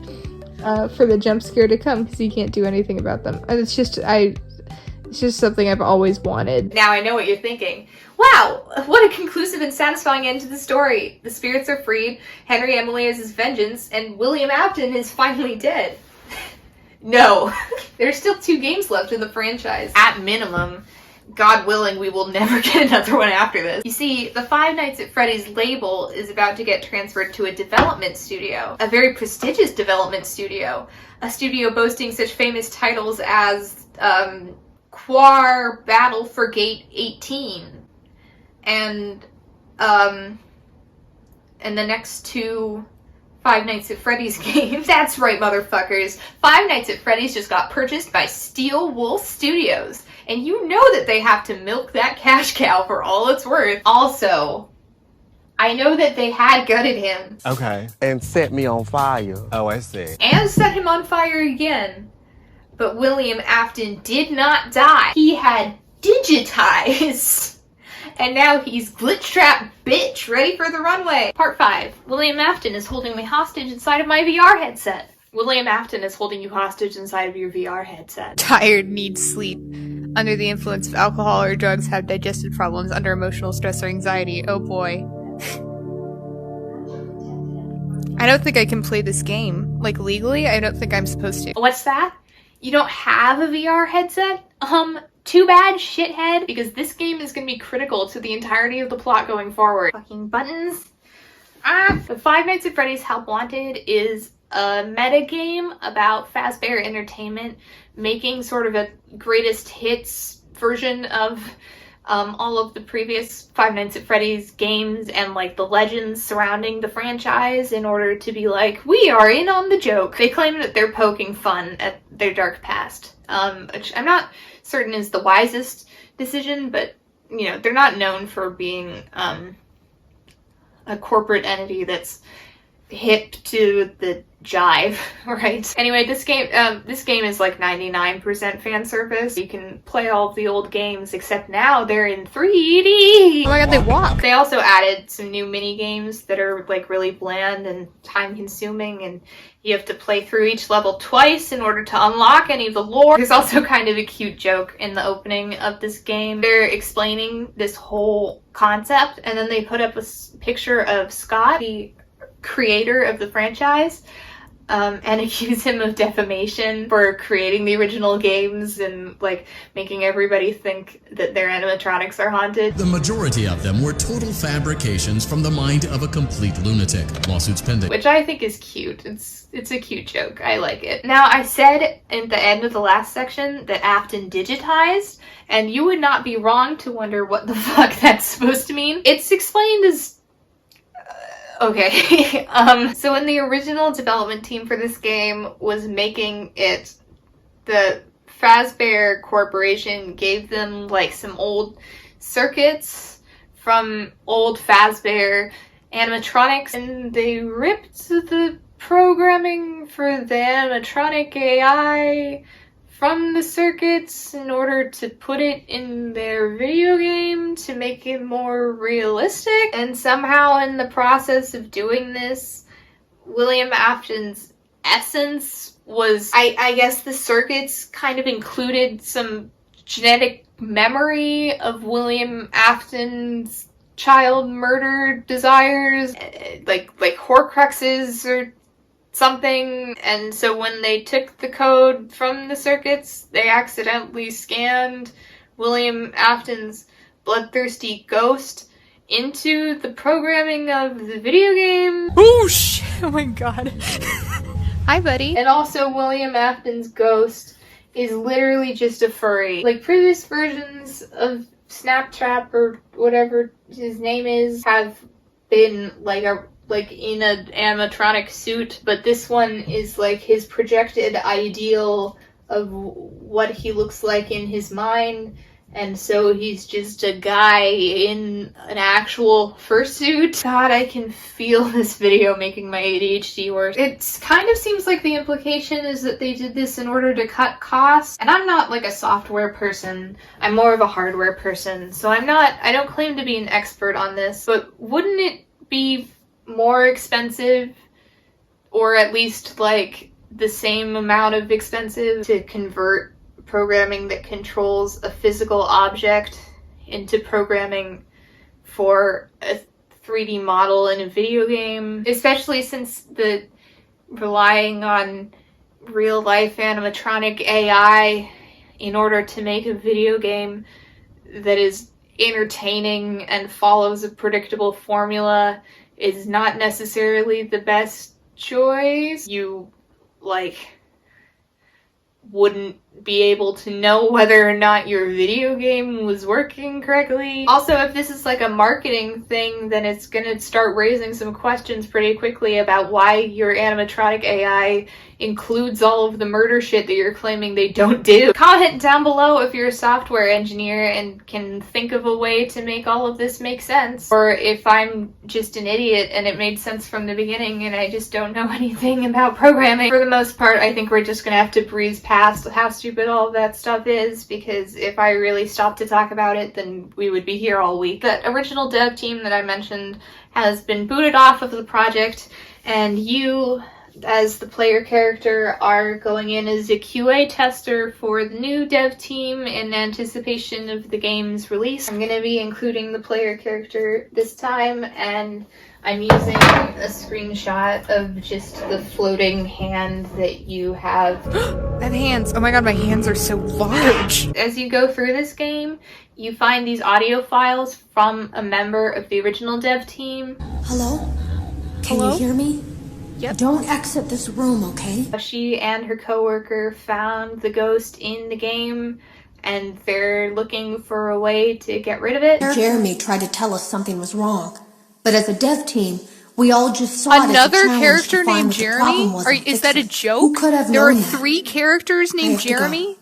for the jump scare to come because you can't do anything about them. And it's just something I've always wanted. Now I know what you're thinking. Wow, what a conclusive and satisfying end to the story. The spirits are freed, Henry Emily has his vengeance, and William Afton is finally dead. No, there's still 2 games left in the franchise. At minimum, God willing, we will never get another one after this. You see, the Five Nights at Freddy's label is about to get transferred to a development studio. A very prestigious development studio. A studio boasting such famous titles as, Quar Battle for Gate 18. And the next 2 Five Nights at Freddy's games. That's right, motherfuckers. Five Nights at Freddy's just got purchased by Steel Wolf Studios. And you know that they have to milk that cash cow for all it's worth. Also, I know that they had gutted him. Okay. And set me on fire. Oh, I see. And set him on fire again. But William Afton did not die. He had digitized. And now he's glitchtrap bitch, ready for the runway. Part 5. William Afton is holding me hostage inside of my VR headset. William Afton is holding you hostage inside of your VR headset. Tired, needs sleep. Under the influence of alcohol or drugs, have digestive problems, under emotional stress or anxiety. Oh boy. I don't think I can play this game. Like, legally, I don't think I'm supposed to. What's that? You don't have a VR headset? Too bad, shithead, because this game is going to be critical to the entirety of the plot going forward. Fucking buttons. The Five Nights at Freddy's Help Wanted is a meta game about Fazbear Entertainment making sort of a greatest hits version of all of the previous Five Nights at Freddy's games and like the legends surrounding the franchise in order to be like, we are in on the joke. They claim that they're poking fun at their dark past, which I'm not certain is the wisest decision, but you know, they're not known for being a corporate entity that's hip to the jive, right? Anyway, this game is like 99% fan service. You can play all of the old games, except now they're in 3D. Oh my god, they walk! They also added some new mini games that are like really bland and time consuming, and you have to play through each level twice in order to unlock any of the lore. There's also kind of a cute joke in the opening of this game. They're explaining this whole concept, and then they put up a picture of Scott, the creator of the franchise, and accuse him of defamation for creating the original games and like making everybody think that their animatronics are haunted. The majority of them were total fabrications from the mind of a complete lunatic. Lawsuits pending. Which I think is cute. It's a cute joke. I like it. Now, I said at the end of the last section that Afton digitized, and you would not be wrong to wonder what the fuck that's supposed to mean. It's explained as okay. So when the original development team for this game was making it, the Fazbear Corporation gave them like some old circuits from old Fazbear, animatronics, and they ripped the programming for the animatronic AI from the circuits in order to put it in their video game to make it more realistic. And somehow in the process of doing this, William Afton's essence was, I guess the circuits kind of included some genetic memory of William Afton's child murder desires, like Horcruxes or something. And so when they took the code from the circuits, they accidentally scanned William Afton's bloodthirsty ghost into the programming of the video game. Oh shit! Oh my god. Hi, buddy. And also William Afton's ghost is literally just a furry. Like previous versions of Snaptrap or whatever his name is have been like in an animatronic suit, but this one is like his projected ideal of what he looks like in his mind. And so he's just a guy in an actual fursuit. God, I can feel this video making my ADHD worse. It kind of seems like the implication is that they did this in order to cut costs. And I'm not like a software person. I'm more of a hardware person. So I don't claim to be an expert on this, but wouldn't it be more expensive, or at least like the same amount of expensive, to convert programming that controls a physical object into programming for a 3D model in a video game? Especially since the relying on real life animatronic AI in order to make a video game that is entertaining and follows a predictable formula is not necessarily the best choice. You wouldn't be able to know whether or not your video game was working correctly. Also, if this is like a marketing thing, then it's gonna start raising some questions pretty quickly about why your animatronic AI includes all of the murder shit that you're claiming they don't do. Comment down below if you're a software engineer and can think of a way to make all of this make sense, or if I'm just an idiot and it made sense from the beginning and I just don't know anything about programming. For the most part, I think we're just gonna have to breeze past how stupid all of that stuff is, because if I really stopped to talk about it, then we would be here all week. That original dev team that I mentioned has been booted off of the project, and you, as the player character, are going in as a QA tester for the new dev team in anticipation of the game's release. I'm gonna be including the player character this time, and I'm using a screenshot of just the floating hand that you have. I have hands. Oh my god, my hands are so large. As you go through this game, you find these audio files from a member of the original dev team. Hello? Can Hello? you hear me? Yep. Don't exit this room, okay? She and her coworker found the ghost in the game, and they're looking for a way to get rid of it. Jeremy tried to tell us something was wrong, but as a dev team, we all just saw it as a Another challenge character to find named what the problem Jeremy? was and Is that a fix it. joke? Who could have There are known that? 3 characters I named have to go. Jeremy?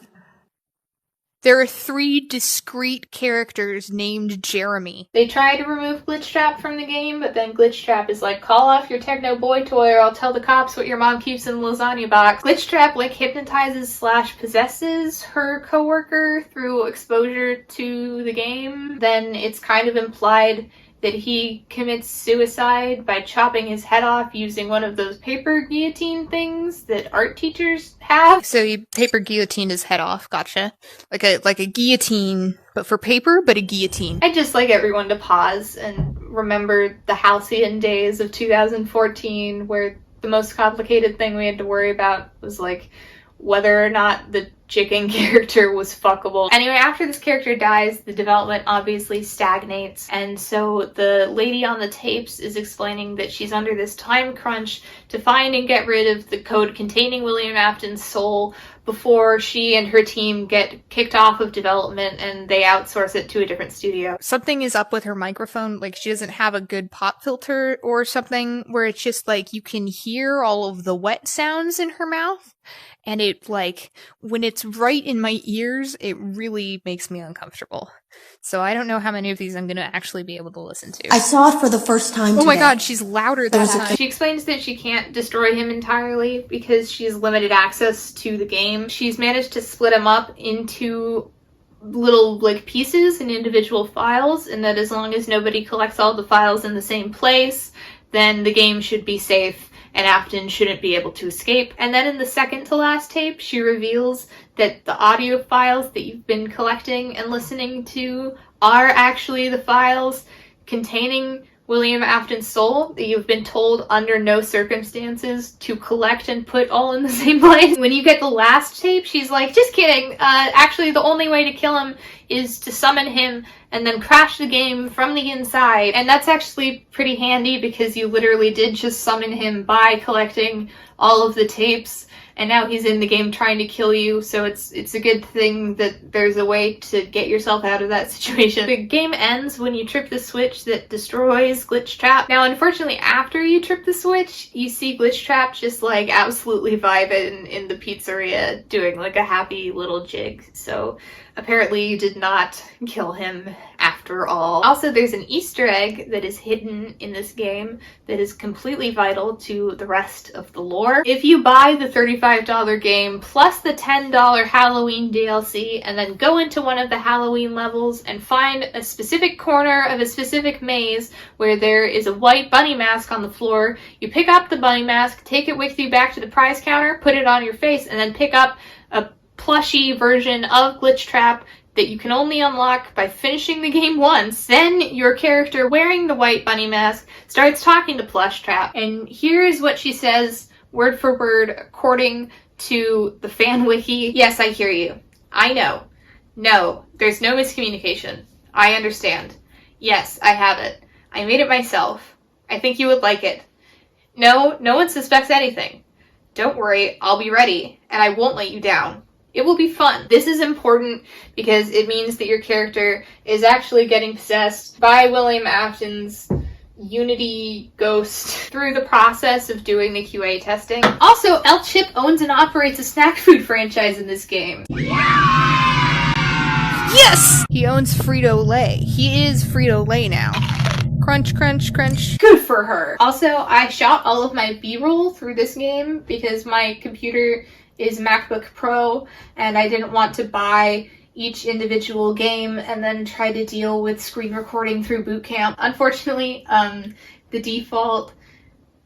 There are 3 discrete characters named Jeremy. They try to remove glitchtrap from the game, but then glitchtrap is like, call off your techno boy toy or I'll tell the cops what your mom keeps in the lasagna box. Glitchtrap hypnotizes / possesses her coworker through exposure to the game. Then it's kind of implied that he commits suicide by chopping his head off using one of those paper guillotine things that art teachers have. So he paper guillotined his head off, gotcha. Like a guillotine, but for paper, but a guillotine. I'd just like everyone to pause and remember the halcyon days of 2014, where the most complicated thing we had to worry about was whether or not the chicken character was fuckable. Anyway, after this character dies, the development obviously stagnates, and so the lady on the tapes is explaining that she's under this time crunch to find and get rid of the code containing William Afton's soul before she and her team get kicked off of development and they outsource it to a different studio. Something is up with her microphone, she doesn't have a good pop filter or something, where it's just you can hear all of the wet sounds in her mouth. And it, like, when it's right in my ears, it really makes me uncomfortable. So I don't know how many of these I'm going to actually be able to listen to. I saw it for the first time Oh my today. god, she's louder that time. She explains that she can't destroy him entirely because she's limited access to the game. She's managed to split him up into little like pieces and individual files, and that as long as nobody collects all the files in the same place, then the game should be safe and Afton shouldn't be able to escape. And then in the second to last tape, she reveals that the audio files that you've been collecting and listening to are actually the files containing William Afton's soul that you've been told under no circumstances to collect and put all in the same place. When you get the last tape, she's like, just kidding. Actually, the only way to kill him is to summon him and then crash the game from the inside. And that's actually pretty handy because you literally did just summon him by collecting all of the tapes. And now he's in the game trying to kill you, so it's a good thing that there's a way to get yourself out of that situation. The game ends when you trip the switch that destroys Glitchtrap. Now, unfortunately, after you trip the switch, you see Glitchtrap just like absolutely vibing in the pizzeria, doing like a happy little jig. So apparently you did not kill him after all. Also, there's an Easter egg that is hidden in this game that is completely vital to the rest of the lore. If you buy the $35 game plus the $10 Halloween DLC and then go into one of the Halloween levels and find a specific corner of a specific maze where there is a white bunny mask on the floor, you pick up the bunny mask, take it with you back to the prize counter, put it on your face, and then pick up a plushy version of Glitchtrap that you can only unlock by finishing the game once. Then your character wearing the white bunny mask starts talking to Plushtrap, and here is what she says word for word according to the fan wiki. Yes, I hear you. I know. No, there's no miscommunication. I understand. Yes, I have it. I made it myself. I think you would like it. No, no one suspects anything. Don't worry, I'll be ready, and I won't let you down. It will be fun. This is important because it means that your character is actually getting possessed by William Afton's Unity ghost through the process of doing the QA testing. Also, El Chip owns and operates a snack food franchise in this game. Yes! He owns Frito-Lay. He is Frito-Lay now. Crunch, crunch, crunch. Good for her. Also, I shot all of my B-roll through this game because my computer is MacBook Pro and I didn't want to buy each individual game and then try to deal with screen recording through Boot Camp. Unfortunately, the default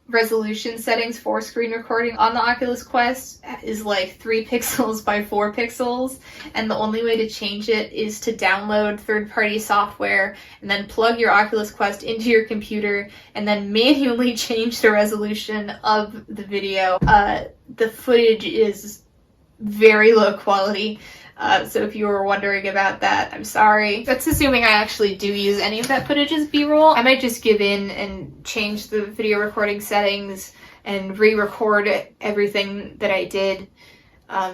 resolution settings for screen recording on the Oculus Quest is like 3 pixels by 4 pixels, and the only way to change it is to download third-party software and then plug your Oculus Quest into your computer and then manually change the resolution of the video. The footage is very low quality. So if you were wondering about that, I'm sorry. That's assuming I actually do use any of that footage as B-roll. I might just give in and change the video recording settings and re-record everything that I did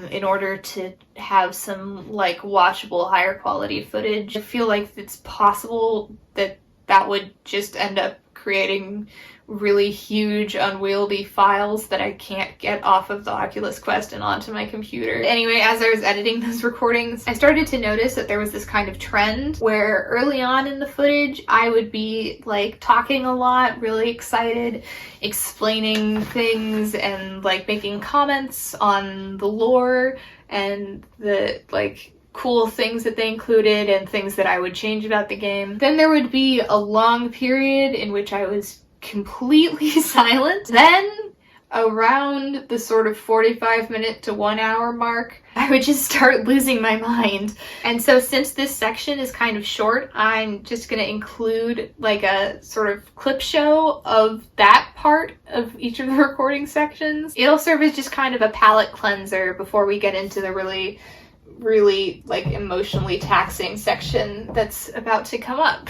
in order to have some like watchable higher quality footage. I feel like it's possible that that would just end up creating really huge unwieldy files that I can't get off of the Oculus Quest and onto my computer. Anyway, as I was editing those recordings, I started to notice that there was this kind of trend where early on in the footage I would be like talking a lot, really excited, explaining things and like making comments on the lore and the like cool things that they included and things that I would change about the game. Then there would be a long period in which I was completely silent. Then around the sort of 45-minute to 1 hour mark, I would just start losing my mind. And so since this section is kind of short, I'm just gonna include like a sort of clip show of that part of each of the recording sections. It'll serve as just kind of a palate cleanser before we get into the really like emotionally taxing section that's about to come up.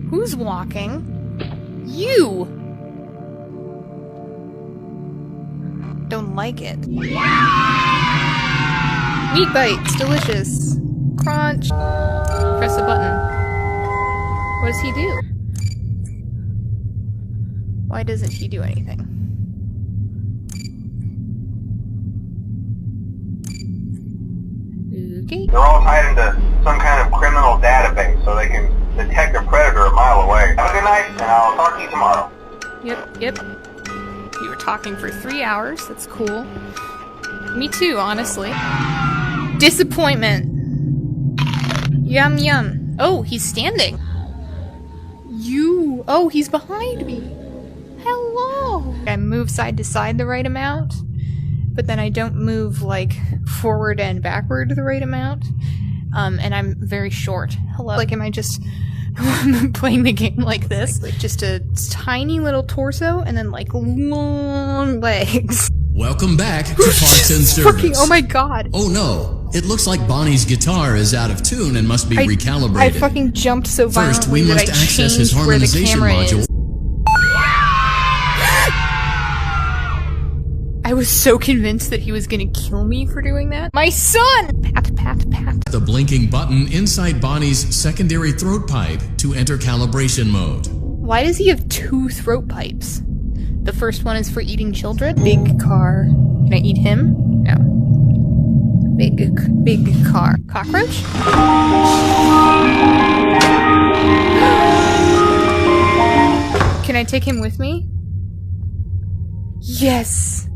Who's walking? You! Don't like it. Meat bites, delicious. Crunch. Press a button. What does he do? Why doesn't he do anything? Okay. They're all tied into some kind of criminal database so they can detect a predator a mile away. Have a good night, and I'll talk to you tomorrow. Yep. We were talking for 3 hours. That's cool. Me too, honestly. Disappointment. Yum yum. Oh, he's standing. Oh, he's behind me. Hello. I move side to side the right amount, but then I don't move like forward and backward the right amount. And I'm very short. Hello. Like, am I just playing the game like this? Like just a tiny little torso and then like long legs. Welcome back to Parts and Service. Oh my god. Oh no. It looks like Bonnie's guitar is out of tune and must be recalibrated. I fucking jumped so violently. First, we must access his harmonization module. I was so convinced that he was gonna kill me for doing that. My son! Pat, pat, pat. The blinking button inside Bonnie's secondary throat pipe to enter calibration mode. Why does he have 2 throat pipes? The first one is for eating children. Big car. Can I eat him? No. Big car. Cockroach? Can I take him with me? Yes!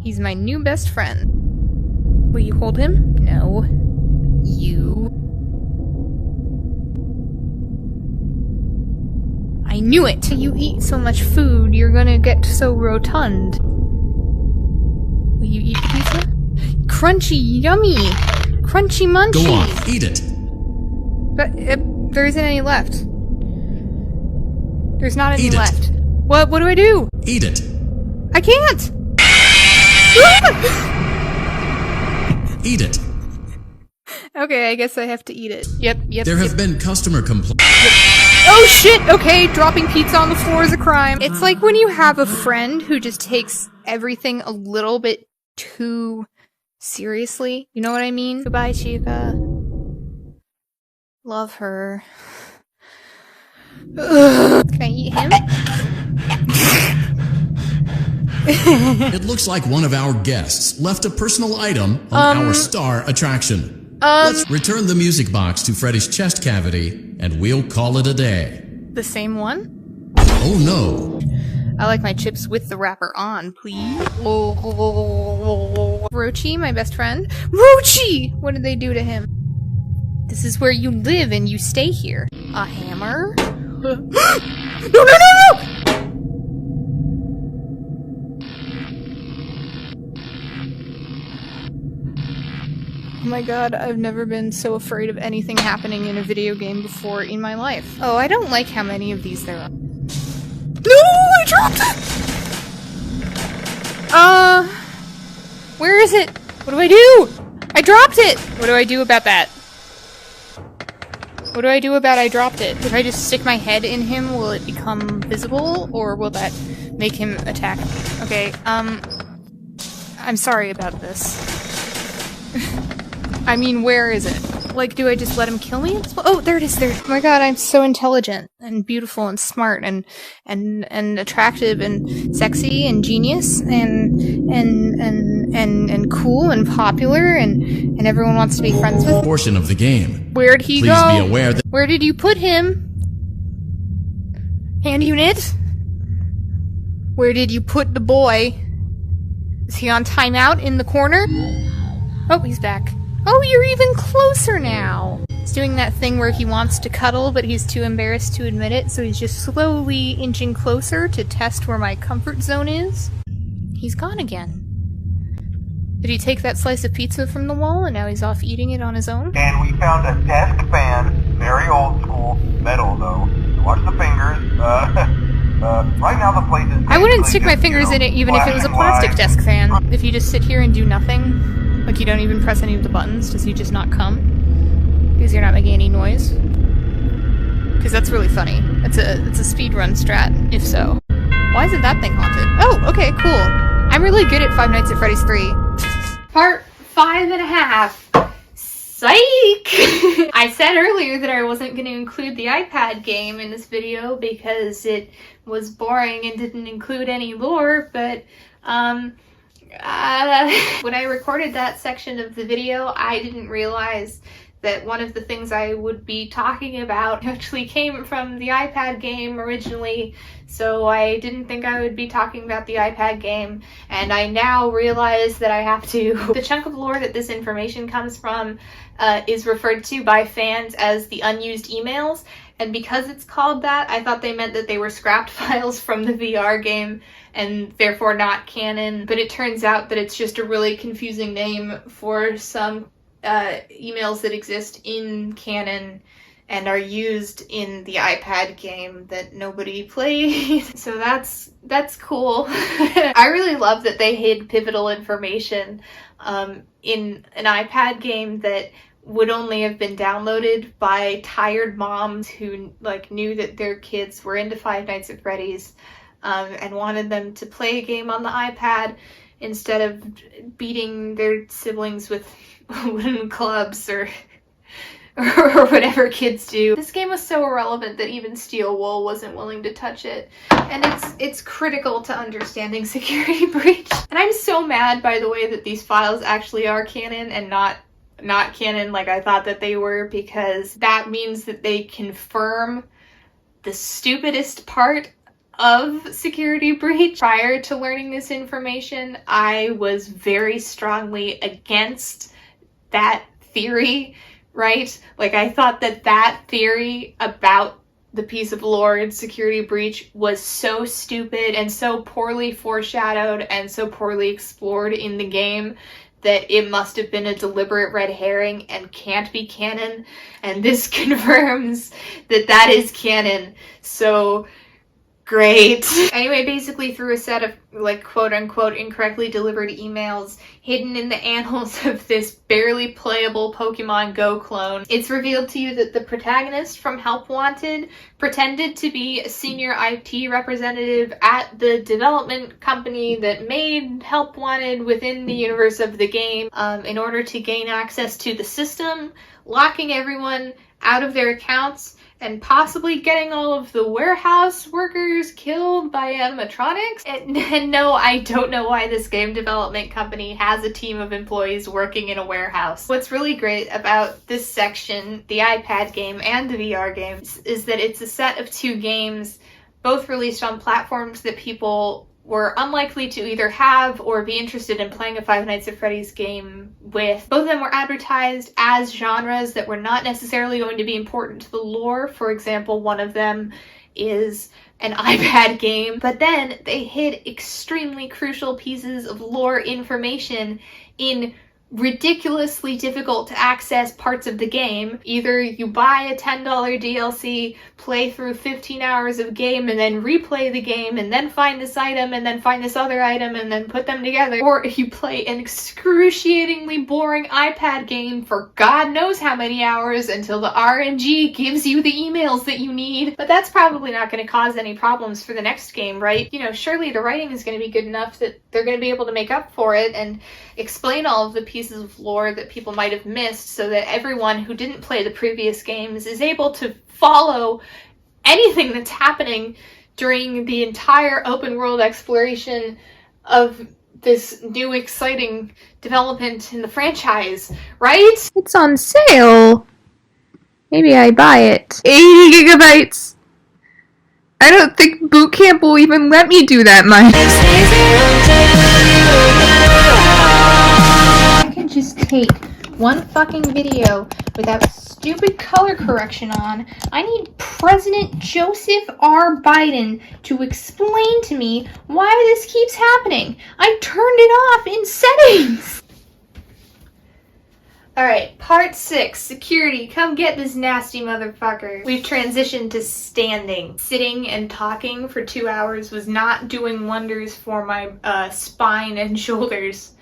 He's my new best friend. Will you hold him? No. You. I knew it! You eat so much food, you're gonna get so rotund. Will you eat pizza? Crunchy, yummy! Crunchy munchy! Go on, eat it! But there isn't any left. There's not any left. What do I do? Eat it! I can't! Eat it! Okay, I guess I have to eat it. Yep. There have been customer complaints. Oh shit! Okay, dropping pizza on the floor is a crime. It's like when you have a friend who just takes everything a little bit too seriously. You know what I mean? Goodbye, Chica. Love her. Can I eat him? It looks like one of our guests left a personal item on our star attraction. Let's return the music box to Freddy's chest cavity, and we'll call it a day. The same one? Oh no. I like my chips with the wrapper on, please. Rochi, my best friend. Rochi! What did they do to him? This is where you live and you stay here. A hammer? No! Oh my god, I've never been so afraid of anything happening in a video game before in my life. Oh, I don't like how many of these there are. No! I dropped it! Where is it? What do I do? I dropped it! What do I do about that? What do I do about I dropped it? If I just stick my head in him, will it become visible? Or will that make him attack me? Okay, I'm sorry about this. I mean, where is it? Like, do I just let him kill me? Oh, there it is, there. Oh my god, I'm so intelligent and beautiful and smart and attractive and sexy and genius and cool and popular and everyone wants to be friends with me. Portion of the game. Where'd he go? Please be aware that— Where did you put him? Hand unit? Where did you put the boy? Is he on timeout in the corner? Oh, he's back. Oh, you're even closer now! He's doing that thing where he wants to cuddle, but he's too embarrassed to admit it, so he's just slowly inching closer to test where my comfort zone is. He's gone again. Did he take that slice of pizza from the wall, and now he's off eating it on his own? And we found a desk fan, very old school, metal though. Watch the fingers. Right now the place is— I wouldn't stick my fingers in it even if it was a plastic desk fan. If you just sit here and do nothing, like you don't even press any of the buttons, does he just not come? Because you're not making any noise? Because that's really funny. It's a speedrun strat, if so. Why isn't that thing haunted? Oh, okay, cool. I'm really good at Five Nights at Freddy's 3. Part 5.5. Psych! I said earlier that I wasn't going to include the iPad game in this video because it was boring and didn't include any lore, but When I recorded that section of the video, I didn't realize that one of the things I would be talking about actually came from the iPad game originally, so I didn't think I would be talking about the iPad game, and I now realize that I have to. The chunk of lore that this information comes from is referred to by fans as the unused emails, and because it's called that, I thought they meant that they were scrapped files from the VR game and therefore not canon, but it turns out that it's just a really confusing name for some emails that exist in canon and are used in the iPad game that nobody played. So that's cool. I really love that they hid pivotal information in an iPad game that would only have been downloaded by tired moms who like knew that their kids were into Five Nights at Freddy's and wanted them to play a game on the iPad instead of beating their siblings with wooden clubs or whatever kids do. This game was so irrelevant that even Steel Wool wasn't willing to touch it, and it's critical to understanding Security Breach. And I'm so mad, by the way, that these files actually are canon and not canon like I thought that they were, because that means that they confirm the stupidest part of Security Breach. Prior to learning this information, I was very strongly against that theory, right? Like, I thought that theory about the piece of lore in Security Breach was so stupid and so poorly foreshadowed and so poorly explored in the game that it must have been a deliberate red herring and can't be canon, and this confirms that is canon. So great. Anyway, basically through a set of like quote-unquote incorrectly delivered emails hidden in the annals of this barely playable Pokemon Go clone, it's revealed to you that the protagonist from Help Wanted pretended to be a senior IT representative at the development company that made Help Wanted within the universe of the game in order to gain access to the system, locking everyone out of their accounts and possibly getting all of the warehouse workers killed by animatronics. And no, I don't know why this game development company has a team of employees working in a warehouse. What's really great about this section, the iPad game and the VR game, is that it's a set of two games, both released on platforms that people were unlikely to either have or be interested in playing a Five Nights at Freddy's game with. Both of them were advertised as genres that were not necessarily going to be important to the lore. For example, one of them is an iPad game, but then they hid extremely crucial pieces of lore information in ridiculously difficult to access parts of the game. Either you buy a $10 DLC, play through 15 hours of game, and then replay the game, and then find this item, and then find this other item, and then put them together. Or if you play an excruciatingly boring iPad game for God knows how many hours until the RNG gives you the emails that you need. But that's probably not going to cause any problems for the next game, right? You know, surely the writing is going to be good enough that they're going to be able to make up for it and explain all of the pieces of lore that people might have missed so that everyone who didn't play the previous games is able to follow anything that's happening during the entire open world exploration of this new exciting development in the franchise, right? It's on sale. Maybe I buy it. 80 gigabytes. I don't think Boot Camp will even let me do that much. I can just take one fucking video without stupid color correction on. I need President Joseph R. Biden to explain to me why this keeps happening. I turned it off in settings. Alright, part 6. Security, come get this nasty motherfucker. We've transitioned to standing. Sitting and talking for 2 hours was not doing wonders for my spine and shoulders.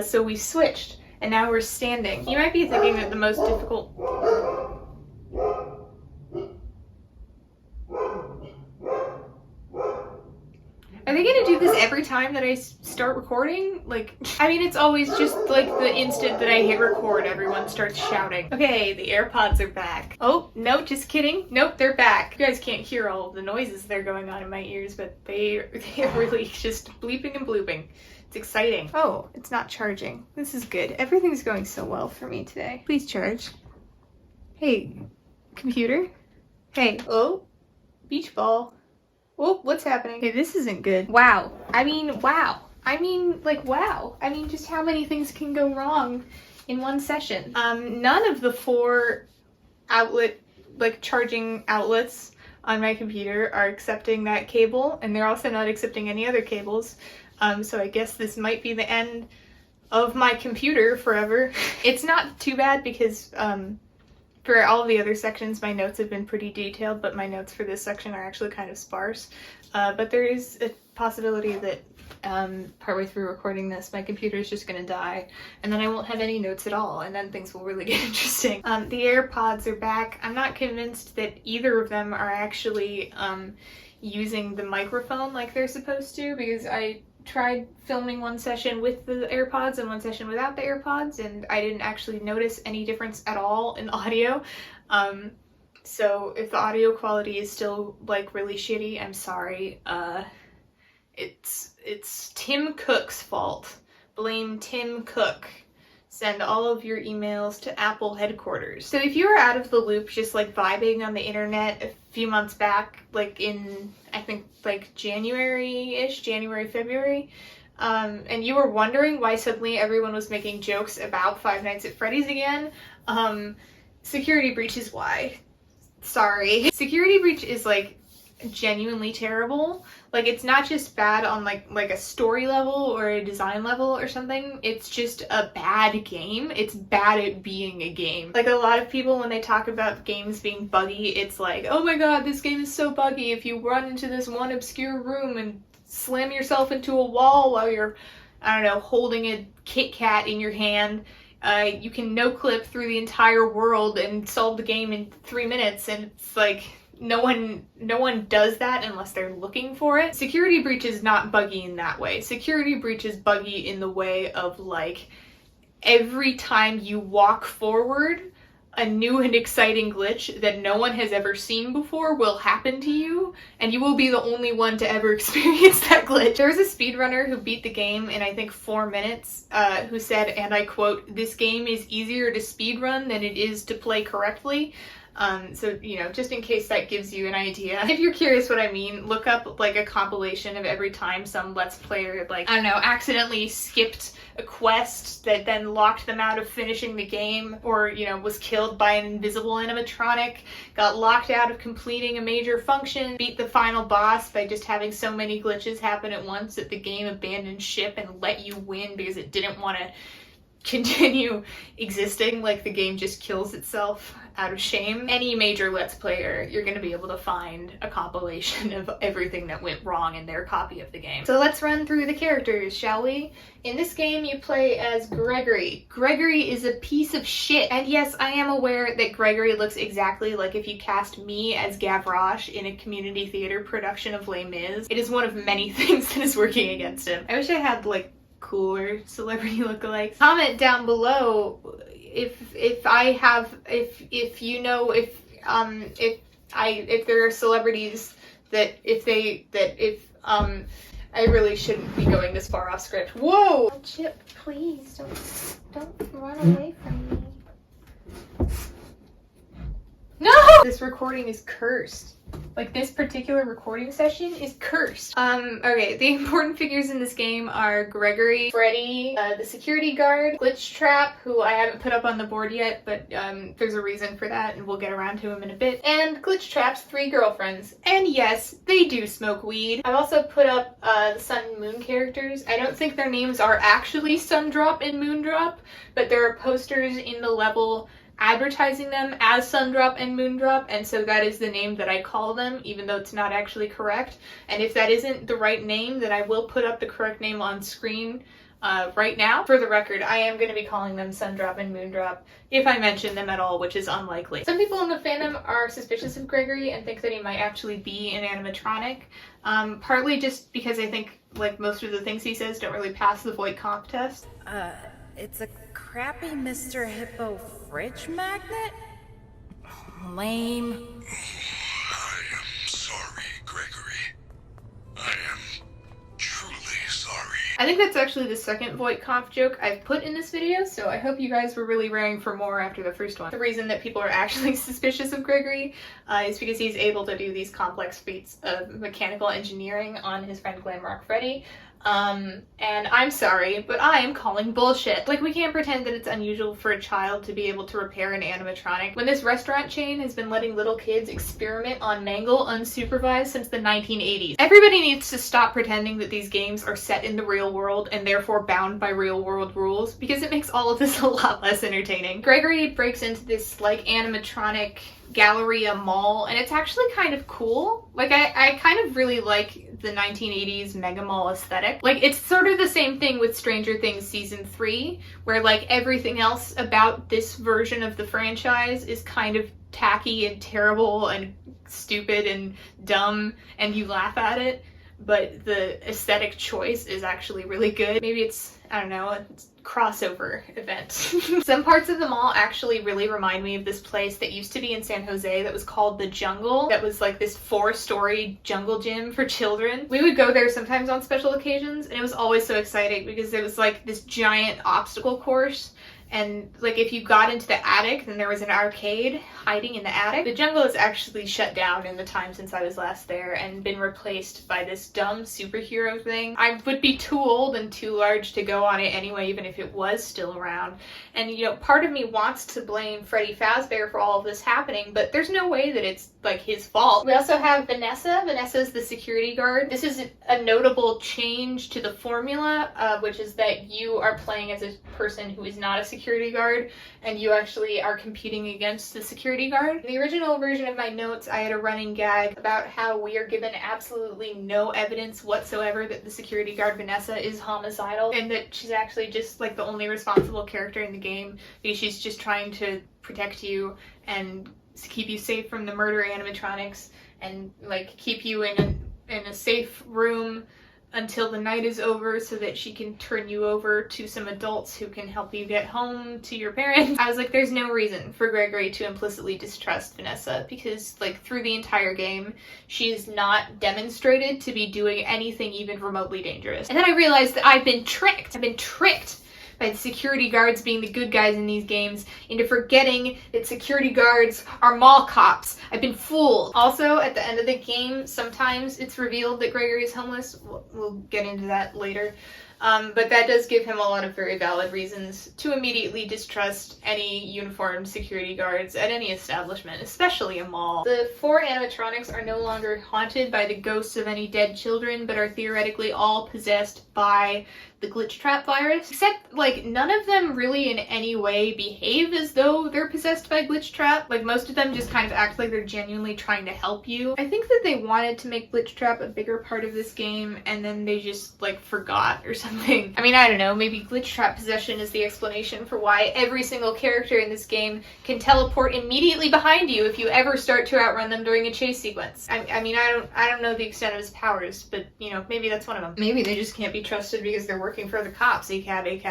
So we switched, and now we're standing. You might be thinking that the most difficult... Are they gonna do this every time that I start recording? Like, I mean, it's always just like the instant that I hit record, everyone starts shouting. Okay, the AirPods are back. Oh, no, just kidding. Nope, they're back. You guys can't hear all of the noises that are going on in my ears, but they're really just bleeping and blooping. It's exciting. Oh, it's not charging. This is good. Everything's going so well for me today. Please charge. Hey, computer? Hey. Oh, beach ball. Oh, what's happening? Hey, this isn't good. Wow. I mean, wow. I mean, like, wow. I mean, just how many things can go wrong in one session? None of the 4 outlet, like, charging outlets on my computer are accepting that cable, and they're also not accepting any other cables. So I guess this might be the end of my computer forever. It's not too bad because for all of the other sections my notes have been pretty detailed, but my notes for this section are actually kind of sparse. But there is a possibility that partway through recording this my computer is just gonna die, and then I won't have any notes at all, and then things will really get interesting. The AirPods are back. I'm not convinced that either of them are actually using the microphone like they're supposed to, because I tried filming one session with the AirPods and one session without the AirPods, and I didn't actually notice any difference at all in audio. So if the audio quality is still like really shitty, I'm sorry. It's Tim Cook's fault. Blame Tim Cook. Send all of your emails to Apple headquarters. So if you were out of the loop just like vibing on the internet a few months back, like in, I think like January-ish, February, and you were wondering why suddenly everyone was making jokes about Five Nights at Freddy's again, security breach is why. Sorry. Security breach is like genuinely terrible. Like, it's not just bad on like a story level or a design level or something, it's just a bad game. It's bad at being a game. Like, a lot of people when they talk about games being buggy, it's like, oh my god, this game is so buggy. If you run into this one obscure room and slam yourself into a wall while you're, I don't know, holding a Kit Kat in your hand, you can no-clip through the entire world and solve the game in 3 minutes, and it's like, no one does that unless they're looking for it. Security breach is not buggy in that way. Security breach is buggy in the way of, like, every time you walk forward, a new and exciting glitch that no one has ever seen before will happen to you, and you will be the only one to ever experience that glitch. There was a speedrunner who beat the game in, I think, 4 minutes, who said, and I quote, "This game is easier to speedrun than it is to play correctly." So, you know, just in case that gives you an idea. If you're curious what I mean, look up like a compilation of every time some Let's Player, like, I don't know, accidentally skipped a quest that then locked them out of finishing the game, or, you know, was killed by an invisible animatronic, got locked out of completing a major function, beat the final boss by just having so many glitches happen at once that the game abandoned ship and let you win because it didn't want to continue existing, like the game just kills itself out of shame. Any major Let's Player, you're going to be able to find a compilation of everything that went wrong in their copy of the game. So let's run through the characters, shall we? In this game, you play as Gregory. Gregory is a piece of shit. And yes, I am aware that Gregory looks exactly like if you cast me as Gavroche in a community theater production of Les Mis. It is one of many things that is working against him. I wish I had, like, cooler celebrity lookalikes. Comment down below if you know if there are celebrities that I really shouldn't be going this far off script. Whoa! Oh, Chip, please don't run away from me. No! This recording is cursed. Like, this particular recording session is cursed. Okay, the important figures in this game are Gregory, Freddy, the security guard, glitchtrap, who I haven't put up on the board yet, but there's a reason for that, and we'll get around to him in a bit, and glitchtrap's 3 girlfriends. And yes, they do smoke weed. I've also put up the Sun and Moon characters. I don't think their names are actually Sundrop and Moondrop, but there are posters in the level advertising them as Sundrop and Moondrop, and so that is the name that I call them, even though it's not actually correct. And if that isn't the right name, then I will put up the correct name on screen right now. For the record, I am going to be calling them Sundrop and Moondrop if I mention them at all, which is unlikely. Some people in the fandom are suspicious of Gregory and think that he might actually be an animatronic, partly just because I think, like, most of the things he says don't really pass the Voight comp test. It's a crappy Mr. Hippo fridge magnet? Lame. I am sorry, Gregory. I am truly sorry. I think that's actually the second Voight Kampf joke I've put in this video, so I hope you guys were really raring for more after the first one. The reason that people are actually suspicious of Gregory is because he's able to do these complex feats of mechanical engineering on his friend Glamrock Freddy. And I'm sorry, but I am calling bullshit. Like, we can't pretend that it's unusual for a child to be able to repair an animatronic when this restaurant chain has been letting little kids experiment on Mangle unsupervised since the 1980s. Everybody needs to stop pretending that these games are set in the real world and therefore bound by real world rules, because it makes all of this a lot less entertaining. Gregory breaks into this, like, animatronic Galleria mall, and it's actually kind of cool. Like, I kind of really like the 1980s mega mall aesthetic. Like, it's sort of the same thing with Stranger Things Season 3, where, like, everything else about this version of the franchise is kind of tacky and terrible and stupid and dumb, and you laugh at it, but the aesthetic choice is actually really good. Maybe it's, I don't know, a crossover event. Some parts of the mall actually really remind me of this place that used to be in San Jose that was called The Jungle. That was like this 4-story jungle gym for children. We would go there sometimes on special occasions, and it was always so exciting because it was like this giant obstacle course. And like, if you got into the attic, then there was an arcade hiding in the attic. The Jungle is actually shut down in the time since I was last there and been replaced by this dumb superhero thing. I would be too old and too large to go on it anyway, even if it was still around. And, you know, part of me wants to blame Freddy Fazbear for all of this happening, but there's no way that it's like his fault. We also have Vanessa. Vanessa is the security guard. This is a notable change to the formula, which is that you are playing as a person who is not a security guard, and you actually are competing against the security guard. In the original version of my notes, I had a running gag about how we are given absolutely no evidence whatsoever that the security guard Vanessa is homicidal, and that she's actually just like the only responsible character in the game because she's just trying to protect you and keep you safe from the murder animatronics and like keep you in a safe room until the night is over so that she can turn you over to some adults who can help you get home to your parents. I was like, there's no reason for Gregory to implicitly distrust Vanessa because like through the entire game, she is not demonstrated to be doing anything even remotely dangerous. And then I realized that I've been tricked. I've been tricked by the security guards being the good guys in these games into forgetting that security guards are mall cops. I've been fooled. Also, at the end of the game, sometimes it's revealed that Gregory is homeless. We'll get into that later. But that does give him a lot of very valid reasons to immediately distrust any uniformed security guards at any establishment, especially a mall. The 4 animatronics are no longer haunted by the ghosts of any dead children, but are theoretically all possessed by the glitchtrap virus. Except, like, none of them really in any way behave as though they're possessed by glitchtrap. Like, most of them just kind of act like they're genuinely trying to help you. I think that they wanted to make glitchtrap a bigger part of this game, and then they just, like, forgot or something. I mean, I don't know, maybe glitchtrap possession is the explanation for why every single character in this game can teleport immediately behind you if you ever start to outrun them during a chase sequence. I mean, I don't know the extent of his powers, but, you know, maybe that's one of them. Maybe they just can't be trusted because they're working for the cops. ACAB.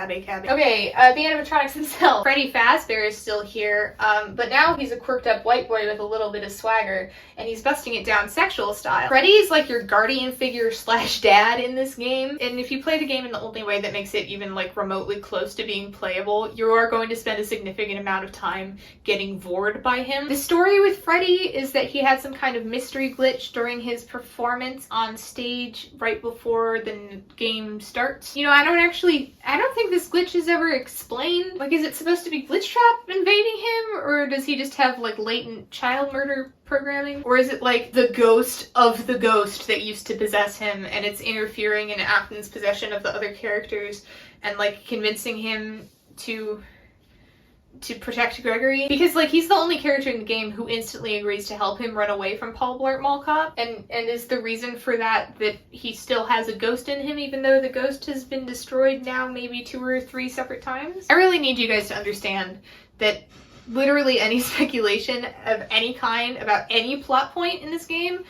Okay, the animatronics themselves. Freddy Fazbear is still here, but now he's a quirked up white boy with a little bit of swagger, and he's busting it down sexual style. Freddy is like your guardian figure / dad in this game, and if you play the game in the only way that makes it even like remotely close to being playable, you are going to spend a significant amount of time getting bored by him. The story with Freddy is that he had some kind of mystery glitch during his performance on stage right before the game starts. You know, I don't think this glitch is ever explained. Like, is it supposed to be glitchtrap invading him, or does he just have like latent child murder programming? Or is it like the ghost of the ghost that used to possess him and it's interfering in Afton's possession of the other characters and like convincing him to protect Gregory? Because like he's the only character in the game who instantly agrees to help him run away from Paul Blart Mall Cop, and is the reason for that he still has a ghost in him even though the ghost has been destroyed now maybe 2 or 3 separate times? I really need you guys to understand that literally any speculation of any kind about any plot point in this game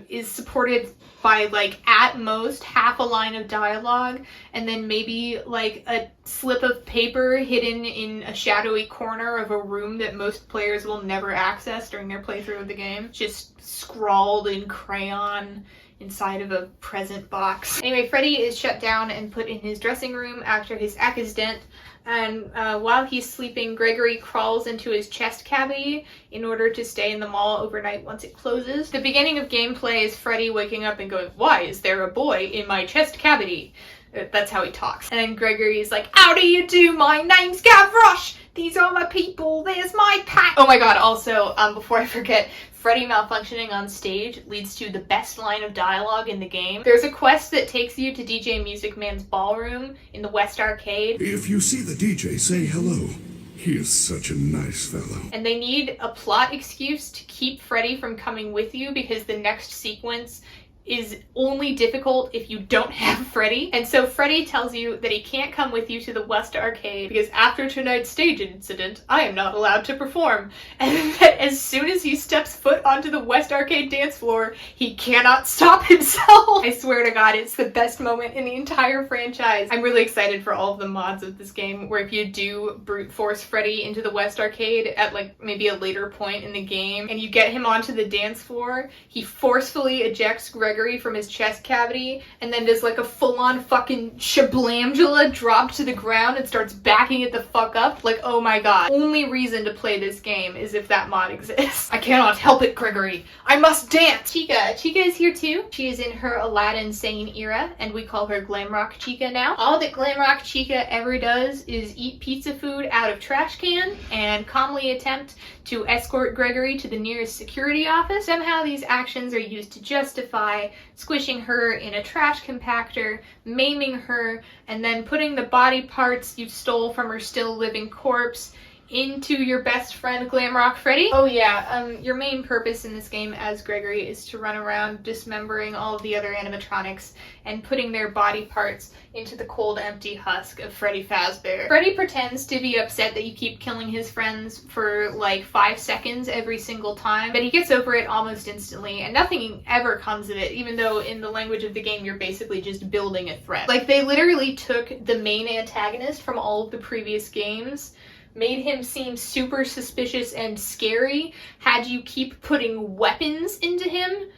is supported by like at most half a line of dialogue and then maybe like a slip of paper hidden in a shadowy corner of a room that most players will never access during their playthrough of the game, just scrawled in crayon inside of a present box. Anyway, Freddy is shut down and put in his dressing room after his accident, and while he's sleeping, Gregory crawls into his chest cavity in order to stay in the mall overnight once it closes. The beginning of gameplay is Freddy waking up and going, "Why is there a boy in my chest cavity?" That's how he talks. And then Gregory's like, "How do you do? My name's Gavroche! These are my people, there's my pack!" Oh my god, also, before I forget, Freddy malfunctioning on stage leads to the best line of dialogue in the game. There's a quest that takes you to DJ Music Man's ballroom in the West Arcade. If you see the DJ, say hello. He is such a nice fellow. And they need a plot excuse to keep Freddy from coming with you because the next sequence is only difficult if you don't have Freddy. And so Freddy tells you that he can't come with you to the West Arcade because after tonight's stage incident, I am not allowed to perform. And that as soon as he steps foot onto the West Arcade dance floor, he cannot stop himself. I swear to God, it's the best moment in the entire franchise. I'm really excited for all of the mods of this game where if you do brute force Freddy into the West Arcade at like maybe a later point in the game and you get him onto the dance floor, he forcefully ejects Gregory from his chest cavity and then does like a full-on fucking shablamjula drop to the ground and starts backing it the fuck up. Like, oh my god. Only reason to play this game is if that mod exists. I cannot help it, Gregory. I must dance! Chica. Chica is here too. She is in her Aladdin sane era and we call her Glamrock Chica now. All that Glamrock Chica ever does is eat pizza food out of trash can and calmly attempt to escort Gregory to the nearest security office. Somehow these actions are used to justify squishing her in a trash compactor, maiming her, and then putting the body parts you stole from her still living corpse into your best friend Glamrock Freddy. Oh yeah, your main purpose in this game as Gregory is to run around dismembering all of the other animatronics and putting their body parts into the cold empty husk of Freddy Fazbear. Freddy pretends to be upset that you keep killing his friends for like 5 seconds every single time, but he gets over it almost instantly and nothing ever comes of it, even though in the language of the game you're basically just building a threat. Like they literally took the main antagonist from all of the previous games, made him seem super suspicious and scary, had you keep putting weapons into him,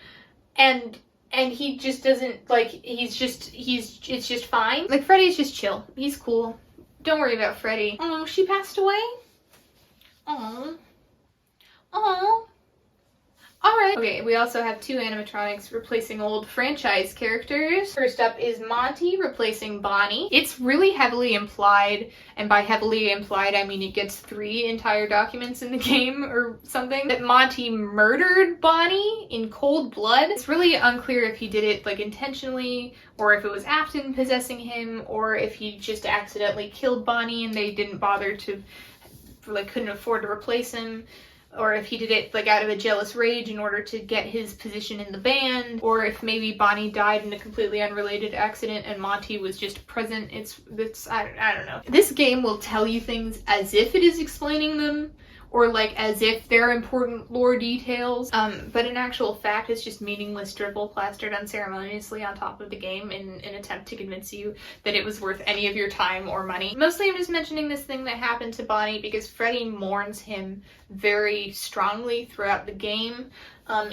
and he just doesn't, like, it's just fine. Like, Freddy's just chill. He's cool. Don't worry about Freddy. Oh, she passed away? Oh. Oh. Alright. Okay, we also have 2 animatronics replacing old franchise characters. First up is Monty replacing Bonnie. It's really heavily implied, and by heavily implied I mean it gets 3 entire documents in the game or something, that Monty murdered Bonnie in cold blood. It's really unclear if he did it like intentionally, or if it was Afton possessing him, or if he just accidentally killed Bonnie and they didn't bother to, like, couldn't afford to replace him. Or if he did it like out of a jealous rage in order to get his position in the band, or if maybe Bonnie died in a completely unrelated accident and Monty was just present. It's I don't know. This game will tell you things as if it is explaining them, or like as if they're important lore details, but in actual fact it's just meaningless dribble plastered unceremoniously on top of the game in an attempt to convince you that it was worth any of your time or money. Mostly I'm just mentioning this thing that happened to Bonnie because Freddy mourns him very strongly throughout the game,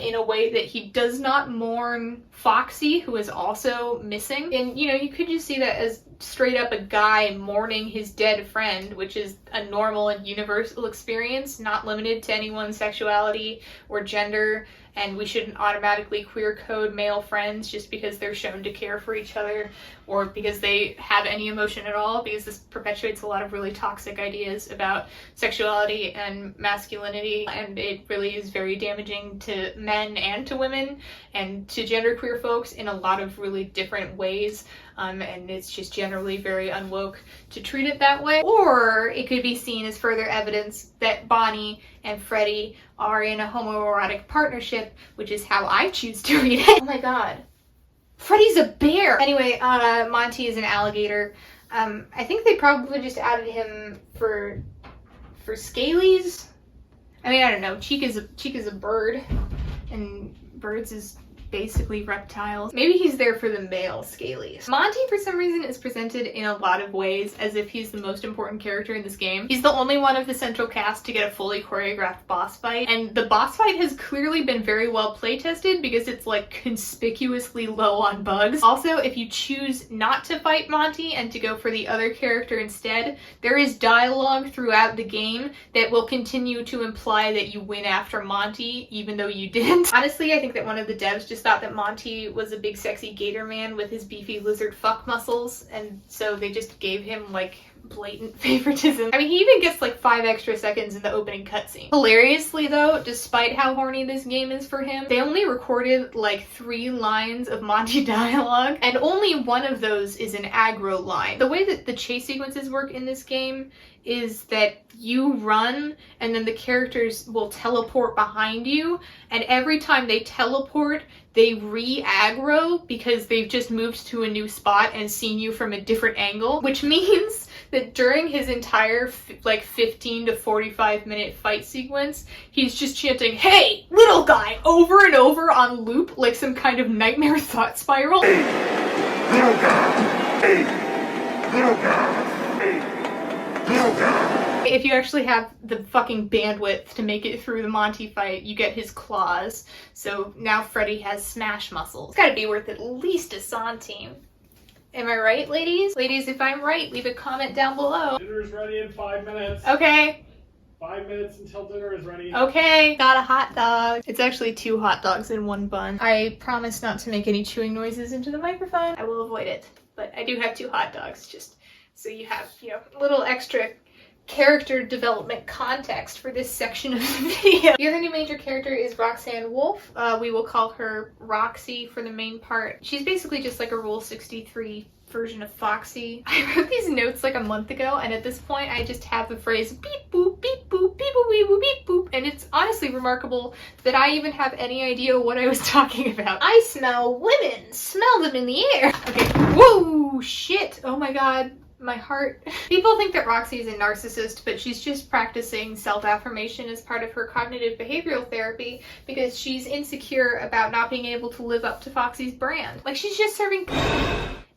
in a way that he does not mourn Foxy, who is also missing. And you know, you could just see that as straight up a guy mourning his dead friend, which is a normal and universal experience, not limited to anyone's sexuality or gender, and we shouldn't automatically queer code male friends just because they're shown to care for each other or because they have any emotion at all, because this perpetuates a lot of really toxic ideas about sexuality and masculinity, and it really is very damaging to men and to women and to genderqueer folks in a lot of really different ways, and it's just generally very unwoke to treat it that way. Or it could be seen as further evidence that Bonnie and Freddy are in a homoerotic partnership, which is how I choose to read it. Oh my god. Freddy's a bear! Anyway, Monty is an alligator. I think they probably just added him for scalies? I mean, I don't know. Chica's a bird, and birds is basically reptiles. Maybe he's there for the male scalies. Monty, for some reason, is presented in a lot of ways as if he's the most important character in this game. He's the only one of the central cast to get a fully choreographed boss fight, and the boss fight has clearly been very well playtested because it's like conspicuously low on bugs. Also, if you choose not to fight Monty and to go for the other character instead, there is dialogue throughout the game that will continue to imply that you win after Monty, even though you didn't. Honestly, I think that one of the devs just thought that Monty was a big sexy gator man with his beefy lizard fuck muscles, and so they just gave him like blatant favoritism. I mean, he even gets like 5 extra seconds in the opening cutscene. Hilariously though, despite how horny this game is for him, they only recorded like 3 lines of Monty dialogue, and only one of those is an aggro line. The way that the chase sequences work in this game is that you run and then the characters will teleport behind you, and every time they teleport they re-aggro because they've just moved to a new spot and seen you from a different angle, which means that during his entire like 15 to 45 minute fight sequence, he's just chanting, "Hey, little guy," over and over on loop like some kind of nightmare thought spiral. Hey, little guy. Hey, little guy. Hey, little guy. If you actually have the fucking bandwidth to make it through the Monty fight, you get his claws. So now Freddy has smash muscles. It's gotta be worth at least a centime. Am I right, ladies? Ladies, if I'm right, leave a comment down below. Dinner's ready in 5 minutes. Okay. 5 minutes until dinner is ready. Okay. Got a hot dog. It's actually 2 hot dogs in 1 bun. I promise not to make any chewing noises into the microphone. I will avoid it. But I do have 2 hot dogs, just so you have, you know, a little extra character development context for this section of the video. The other new major character is Roxanne Wolf. We will call her Roxy for the main part. She's basically just like a Rule 63 version of Foxy. I wrote these notes like a month ago, and at this point I just have the phrase beep boop, beep boop, beep boop, beep boop, beep boop, and it's honestly remarkable that I even have any idea what I was talking about. I smell women! Smell them in the air! Okay, whoa, shit, oh my god. My heart. People think that Roxy is a narcissist, but she's just practicing self-affirmation as part of her cognitive behavioral therapy because she's insecure about not being able to live up to Foxy's brand. Like, she's just serving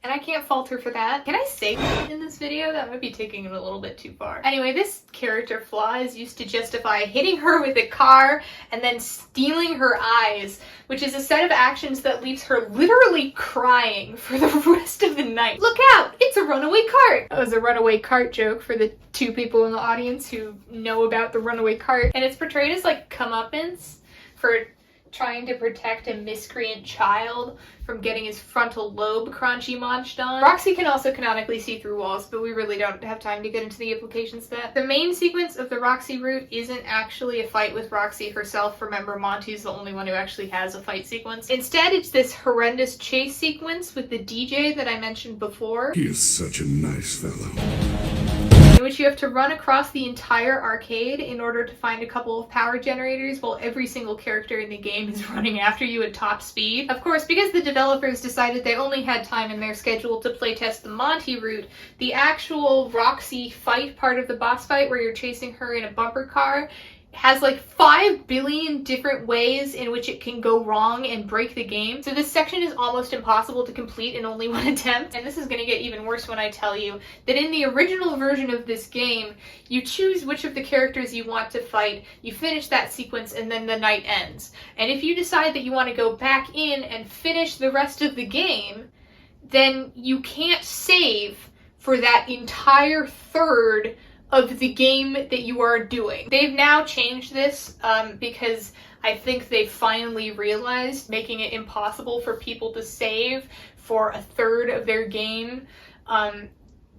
and I can't fault her for that. Can I say in this video? That might be taking it a little bit too far. Anyway, this character flaw is used to justify hitting her with a car and then stealing her eyes, which is a set of actions that leaves her literally crying for the rest of the night. Look out! It's a runaway cart! That was a runaway cart joke for the 2 people in the audience who know about the runaway cart. And it's portrayed as like comeuppance for trying to protect a miscreant child from getting his frontal lobe crunchy munched on. Roxy can also canonically see through walls, but we really don't have time to get into the implications of that. The main sequence of the Roxy route isn't actually a fight with Roxy herself. Remember, Monty's the only one who actually has a fight sequence. Instead, it's this horrendous chase sequence with the DJ that I mentioned before. He is such a nice fellow. In which you have to run across the entire arcade in order to find a couple of power generators while every single character in the game is running after you at top speed. Of course, because the developers decided they only had time in their schedule to playtest the Monty route, the actual Roxy fight part of the boss fight where you're chasing her in a bumper car has like 5 billion different ways in which it can go wrong and break the game. So this section is almost impossible to complete in only 1 attempt. And this is going to get even worse when I tell you that in the original version of this game, you choose which of the characters you want to fight, you finish that sequence, and then the night ends. And if you decide that you want to go back in and finish the rest of the game, then you can't save for that entire third of the game that you are doing. They've now changed this because I think they finally realized making it impossible for people to save for a third of their game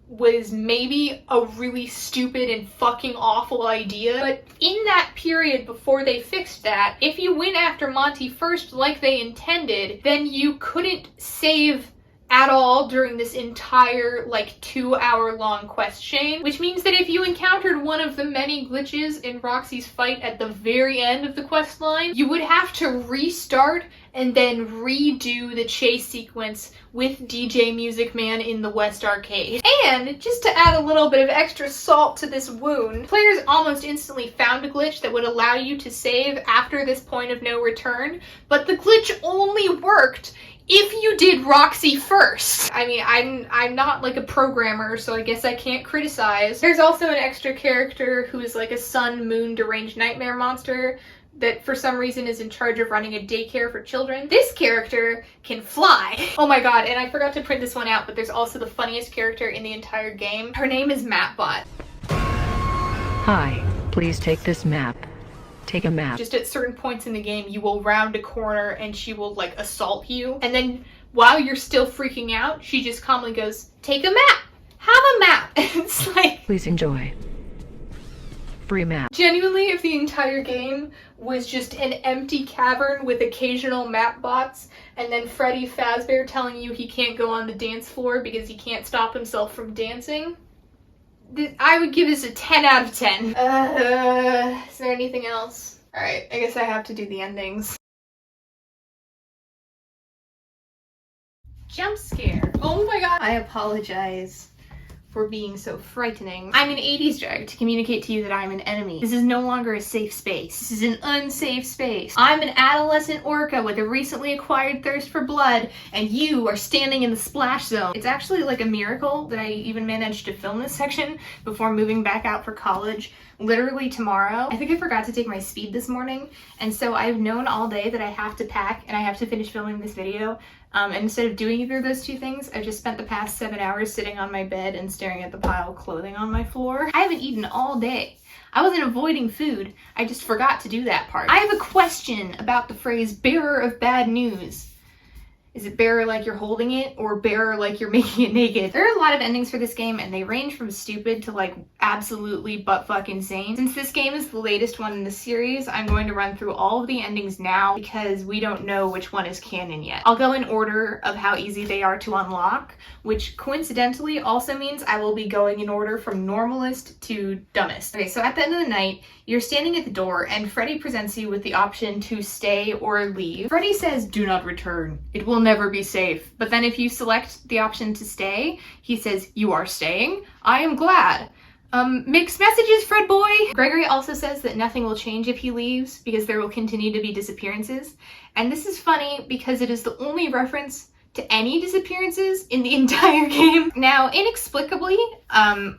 was maybe a really stupid and fucking awful idea. But in that period before they fixed that, if you went after Monty first like they intended, then you couldn't save at all during this entire like 2-hour-long quest chain, which means that if you encountered one of the many glitches in Roxy's fight at the very end of the quest line, you would have to restart and then redo the chase sequence with DJ Music Man in the West Arcade. And just to add a little bit of extra salt to this wound, players almost instantly found a glitch that would allow you to save after this point of no return, but the glitch only worked if you did Roxy first. I mean, I'm not like a programmer, so I guess I can't criticize. There's also an extra character who is like a sun, moon, deranged nightmare monster that for some reason is in charge of running a daycare for children. This character can fly. Oh my god, and I forgot to print this one out, but there's also the funniest character in the entire game. Her name is Mapbot. Hi, please take this map. Take a map. Just at certain points in the game, you will round a corner and she will like assault you. And then while you're still freaking out, she just calmly goes, take a map, have a map. And it's like, please enjoy. Free map. Genuinely, if the entire game was just an empty cavern with occasional map bots, and then Freddy Fazbear telling you he can't go on the dance floor because he can't stop himself from dancing, I would give this a 10 out of 10. Is there anything else? Alright, I guess I have to do the endings. Jump scare. Oh my god. I apologize for being so frightening. I'm an 80s drag to communicate to you that I'm an enemy. This is no longer a safe space. This is an unsafe space. I'm an adolescent orca with a recently acquired thirst for blood, and you are standing in the splash zone. It's actually like a miracle that I even managed to film this section before moving back out for college literally tomorrow. I think I forgot to take my speed this morning, and so I've known all day that I have to pack and I have to finish filming this video. And instead of doing either of those two things, I've just spent the past 7 hours sitting on my bed and staring at the pile of clothing on my floor. I haven't eaten all day. I wasn't avoiding food, I just forgot to do that part. I have a question about the phrase bearer of bad news. Is it bearer like you're holding it, or bearer like you're making it naked? There are a lot of endings for this game, and they range from stupid to like absolutely buttfuck insane. Since this game is the latest one in the series, I'm going to run through all of the endings now because we don't know which one is canon yet. I'll go in order of how easy they are to unlock, which coincidentally also means I will be going in order from normalest to dumbest. Okay, so at the end of the night, you're standing at the door and Freddy presents you with the option to stay or leave. Freddy says, do not return. It will never be safe. But then if you select the option to stay, he says, you are staying? I am glad. Mixed messages, Fred boy. Gregory also says that nothing will change if he leaves because there will continue to be disappearances. And this is funny because it is the only reference to any disappearances in the entire game. Now, inexplicably,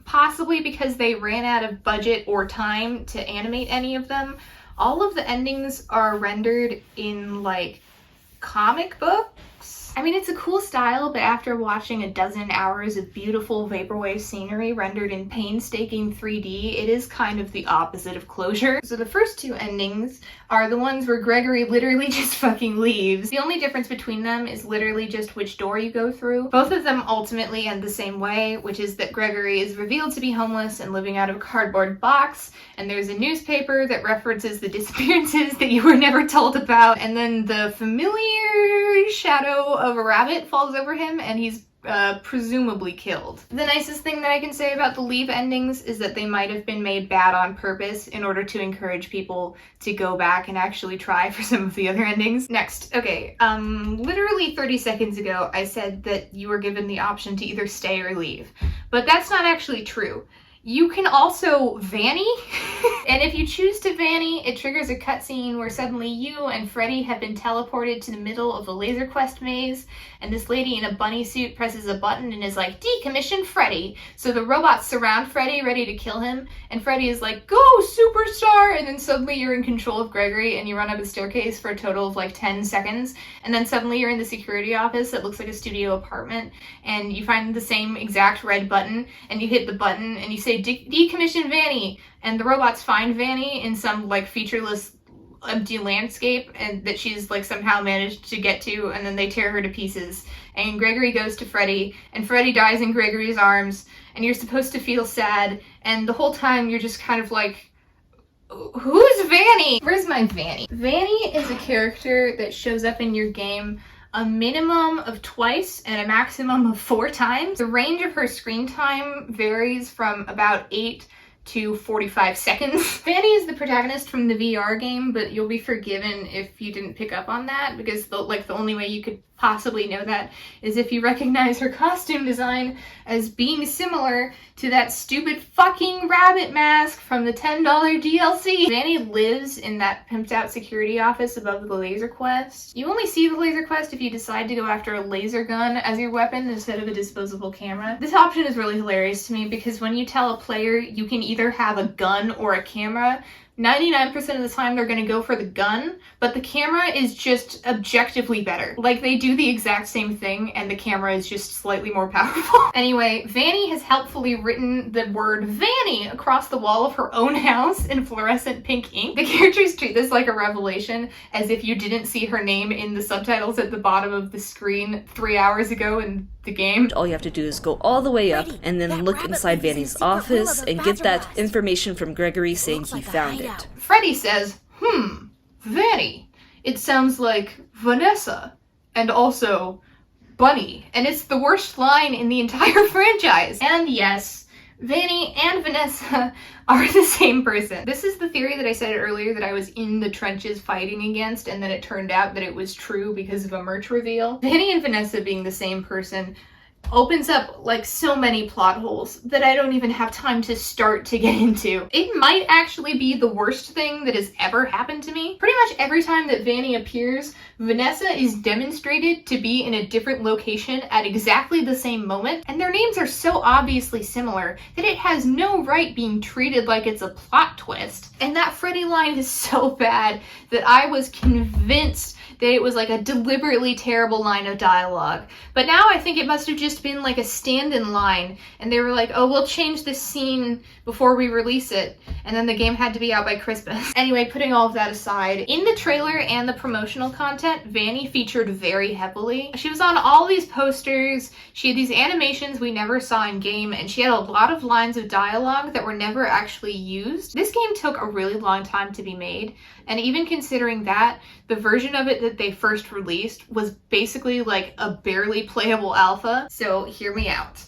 possibly because they ran out of budget or time to animate any of them, all of the endings are rendered in like comic books. I mean, it's a cool style, but after watching a dozen hours of beautiful vaporwave scenery rendered in painstaking 3D, it is kind of the opposite of closure. So the first two endings are the ones where Gregory literally just fucking leaves. The only difference between them is literally just which door you go through. Both of them ultimately end the same way, which is that Gregory is revealed to be homeless and living out of a cardboard box, and there's a newspaper that references the disappearances that you were never told about, and then the familiar shadow of a rabbit falls over him and he's presumably killed. The nicest thing that I can say about the leave endings is that they might have been made bad on purpose in order to encourage people to go back and actually try for some of the other endings. Next, okay, literally 30 seconds ago I said that you were given the option to either stay or leave, but that's not actually true. You can also vanny, and if you choose to vanny, it triggers a cutscene where suddenly you and Freddy have been teleported to the middle of the Laser Quest maze, and this lady in a bunny suit presses a button and is like, decommission Freddy. So the robots surround Freddy, ready to kill him, and Freddy is like, go superstar, and then suddenly you're in control of Gregory and you run up a staircase for a total of like 10 seconds, and then suddenly you're in the security office that looks like a studio apartment, and you find the same exact red button, and you hit the button and you say, decommission Vanny, and the robots find Vanny in some like featureless empty landscape and that she's like somehow managed to get to, and then they tear her to pieces, and Gregory goes to Freddy and Freddy dies in Gregory's arms, and you're supposed to feel sad, and the whole time you're just kind of like, who's Vanny? Where's my Vanny? Vanny is a character that shows up in your game a minimum of twice and a maximum of 4 times. The range of her screen time varies from about 8 to 45 seconds. Vanny is the protagonist from the VR game, but you'll be forgiven if you didn't pick up on that, because the only way you could possibly know that is if you recognize her costume design as being similar to that stupid fucking rabbit mask from the $10 DLC. Vanny lives in that pimped out security office above the laser quest. You only see the laser quest if you decide to go after a laser gun as your weapon instead of a disposable camera. This option is really hilarious to me because when you tell a player you can either have a gun or a camera, 99% of the time they're gonna go for the gun, but the camera is just objectively better. Like, they do the exact same thing and the camera is just slightly more powerful. Anyway, Vanny has helpfully written the word Vanny across the wall of her own house in fluorescent pink ink. The characters treat this like a revelation, as if you didn't see her name in the subtitles at the bottom of the screen 3 hours ago in the game. All you have to do is go all the way up and then look inside Vanny's office and get that information from Gregory saying he found it. Freddy says, Vanny. It sounds like Vanessa. And also, Bunny. And it's the worst line in the entire franchise. And yes, Vanny and Vanessa are the same person. This is the theory that I said earlier that I was in the trenches fighting against, and then it turned out that it was true because of a merch reveal. Vanny and Vanessa being the same person opens up like so many plot holes that I don't even have time to start to get into. It might actually be the worst thing that has ever happened to me. Pretty much every time that Vanny appears, Vanessa is demonstrated to be in a different location at exactly the same moment, and their names are so obviously similar that it has no right being treated like it's a plot twist. And that Freddy line is so bad that I was convinced that it was like a deliberately terrible line of dialogue. But now I think it must have just been like a stand-in line, and they were like, oh, we'll change this scene before we release it, and then the game had to be out by Christmas. Anyway, putting all of that aside, in the trailer and the promotional content, Vanny featured very heavily. She was on all these posters, she had these animations we never saw in game, and she had a lot of lines of dialogue that were never actually used. This game took a really long time to be made, and even considering that, the version of it that they first released was basically like a barely playable alpha. So hear me out.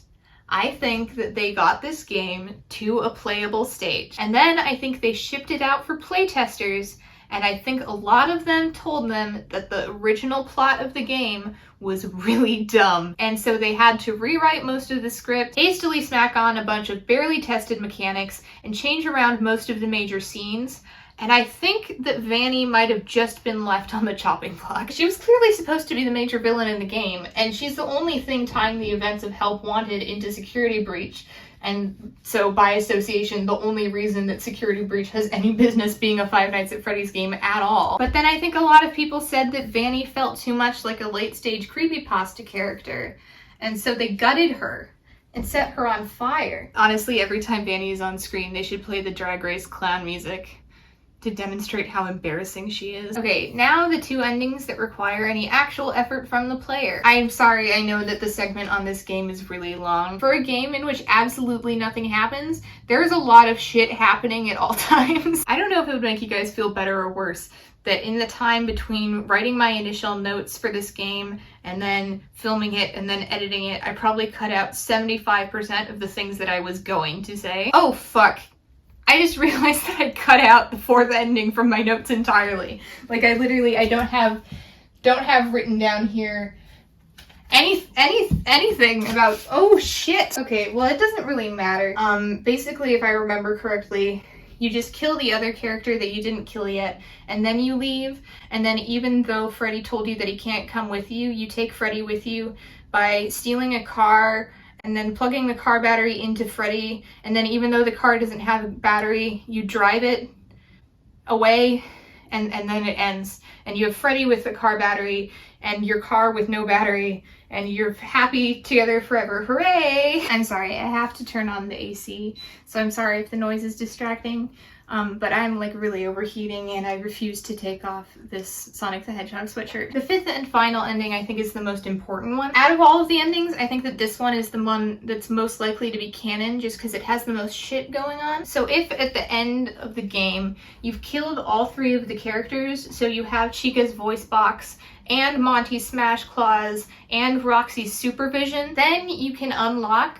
I think that they got this game to a playable stage, and then I think they shipped it out for playtesters, and I think a lot of them told them that the original plot of the game was really dumb, and so they had to rewrite most of the script, hastily smack on a bunch of barely tested mechanics, and change around most of the major scenes. And I think that Vanny might have just been left on the chopping block. She was clearly supposed to be the major villain in the game, and she's the only thing tying the events of Help Wanted into Security Breach. And so by association, the only reason that Security Breach has any business being a Five Nights at Freddy's game at all. But then I think a lot of people said that Vanny felt too much like a late-stage creepypasta character, and so they gutted her and set her on fire. Honestly, every time Vanny is on screen, they should play the Drag Race clown music to demonstrate how embarrassing she is. Okay, now the two endings that require any actual effort from the player. I'm sorry, I know that the segment on this game is really long. For a game in which absolutely nothing happens, there's a lot of shit happening at all times. I don't know if it would make you guys feel better or worse that in the time between writing my initial notes for this game and then filming it and then editing it, I probably cut out 75% of the things that I was going to say. Oh fuck. I just realized that I cut out the fourth ending from my notes entirely. Like I don't have written down here anything about, oh shit. Okay, well it doesn't really matter. Basically if I remember correctly, you just kill the other character that you didn't kill yet, and then you leave, and then even though Freddy told you that he can't come with you, you take Freddy with you by stealing a car and then plugging the car battery into Freddy, and then even though the car doesn't have a battery, you drive it away, and then it ends. And you have Freddy with the car battery, and your car with no battery, and you're happy together forever. Hooray! I'm sorry, I have to turn on the AC, so I'm sorry if the noise is distracting. But I'm like really overheating and I refuse to take off this Sonic the Hedgehog sweatshirt. The fifth and final ending I think is the most important one. Out of all of the endings, I think that this one is the one that's most likely to be canon just because it has the most shit going on. So if at the end of the game you've killed all three of the characters, so you have Chica's voice box and Monty's Smash Claws and Roxy's supervision, then you can unlock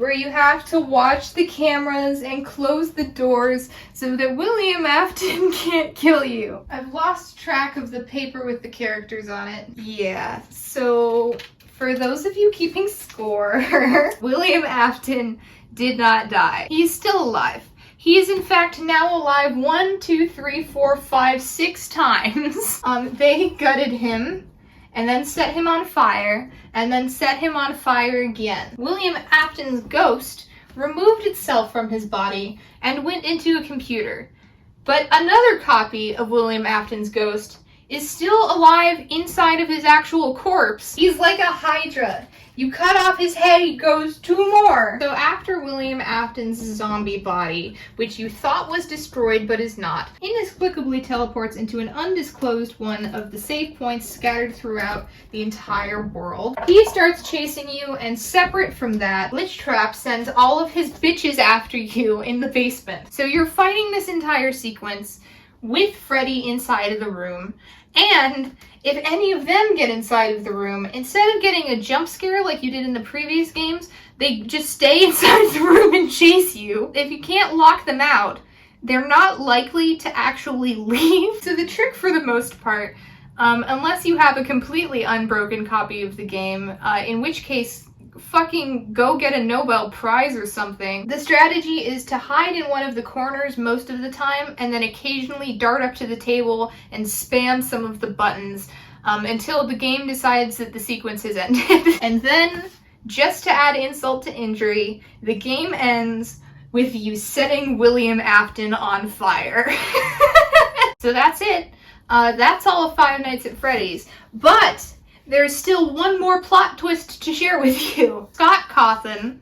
where you have to watch the cameras and close the doors so that William Afton can't kill you. I've lost track of the paper with the characters on it. Yeah, so for those of you keeping score, William Afton did not die. He's still alive. He is in fact now alive 1, 2, 3, 4, 5, 6 times. They gutted him and then set him on fire and then set him on fire again. William Afton's ghost removed itself from his body and went into a computer. But another copy of William Afton's ghost is still alive inside of his actual corpse. He's like a Hydra. You cut off his head, he goes 2 more. So after William Afton's zombie body, which you thought was destroyed but is not, inexplicably teleports into an undisclosed one of the save points scattered throughout the entire world. He starts chasing you, and separate from that, glitchtrap sends all of his bitches after you in the basement. So you're fighting this entire sequence with Freddy inside of the room, and if any of them get inside of the room, instead of getting a jump scare like you did in the previous games, they just stay inside the room and chase you. If you can't lock them out, they're not likely to actually leave. So the trick for the most part, unless you have a completely unbroken copy of the game, in which case fucking go get a Nobel Prize or something. The strategy is to hide in one of the corners most of the time and then occasionally dart up to the table and spam some of the buttons until the game decides that the sequence has ended. And then, just to add insult to injury, the game ends with you setting William Afton on fire. So that's it. That's all of Five Nights at Freddy's. But there's still one more plot twist to share with you. Scott Cawthon,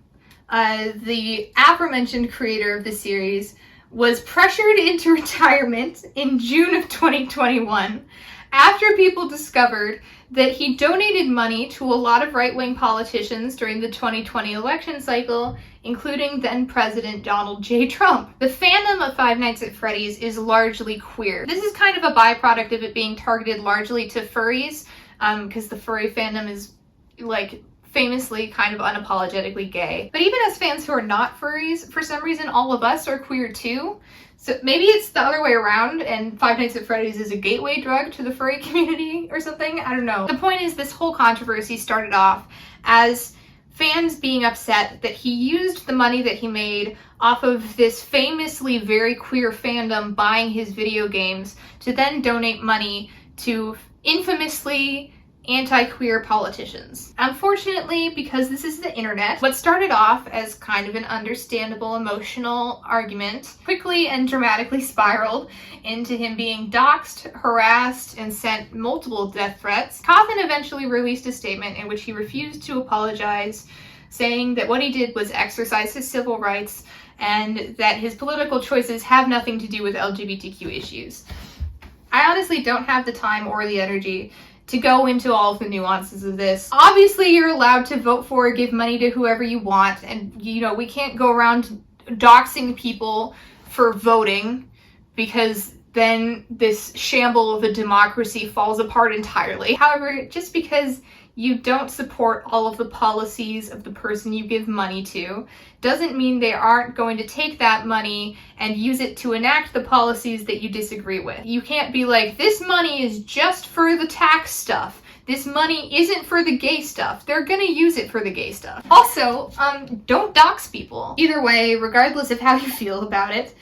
the aforementioned creator of the series, was pressured into retirement in June of 2021 after people discovered that he donated money to a lot of right-wing politicians during the 2020 election cycle, including then-President Donald J. Trump. The fandom of Five Nights at Freddy's is largely queer. This is kind of a byproduct of it being targeted largely to furries, because the furry fandom is, like, famously kind of unapologetically gay. But even as fans who are not furries, for some reason all of us are queer too. So maybe it's the other way around and Five Nights at Freddy's is a gateway drug to the furry community or something? I don't know. The point is, this whole controversy started off as fans being upset that he used the money that he made off of this famously very queer fandom buying his video games to then donate money to infamously anti-queer politicians. Unfortunately, because this is the internet, what started off as kind of an understandable emotional argument quickly and dramatically spiraled into him being doxxed, harassed, and sent multiple death threats. Cawthon eventually released a statement in which he refused to apologize, saying that what he did was exercise his civil rights and that his political choices have nothing to do with LGBTQ issues. I honestly don't have the time or the energy to go into all of the nuances of this. Obviously, you're allowed to vote for or give money to whoever you want, and, you know, we can't go around doxing people for voting, because then this shamble of a democracy falls apart entirely. However, just because you don't support all of the policies of the person you give money to doesn't mean they aren't going to take that money and use it to enact the policies that you disagree with. You can't be like, this money is just for the tax stuff. This money isn't for the gay stuff. They're gonna use it for the gay stuff. Also, don't dox people. Either way, regardless of how you feel about it,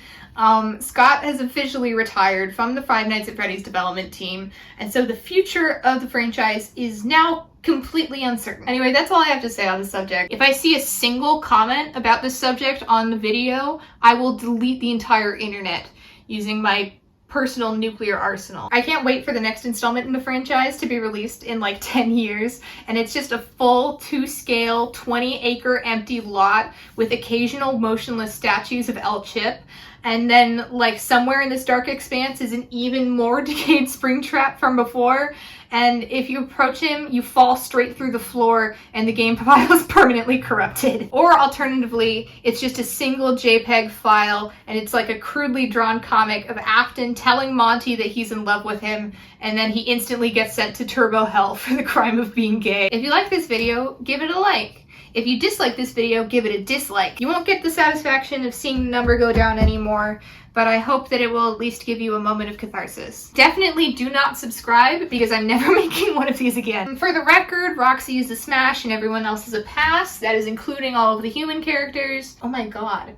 Scott has officially retired from the Five Nights at Freddy's development team, and so the future of the franchise is now completely uncertain. Anyway, that's all I have to say on the subject. If I see a single comment about this subject on the video, I will delete the entire internet using my personal nuclear arsenal. I can't wait for the next installment in the franchise to be released in like 10 years, and it's just a full 2-scale 20-acre empty lot with occasional motionless statues of El Chip, and then like somewhere in this dark expanse is an even more decayed Springtrap from before, and if you approach him, you fall straight through the floor and the game file is permanently corrupted. Or alternatively, it's just a single JPEG file and it's like a crudely drawn comic of Afton telling Monty that he's in love with him, and then he instantly gets sent to Turbo Hell for the crime of being gay. If you like this video, give it a like. If you dislike this video, give it a dislike. You won't get the satisfaction of seeing the number go down anymore, but I hope that it will at least give you a moment of catharsis. Definitely do not subscribe because I'm never making one of these again. For the record, Roxy is a smash and everyone else is a pass. That is including all of the human characters. Oh my god.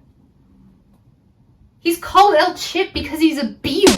He's called El Chip because he's a beaver.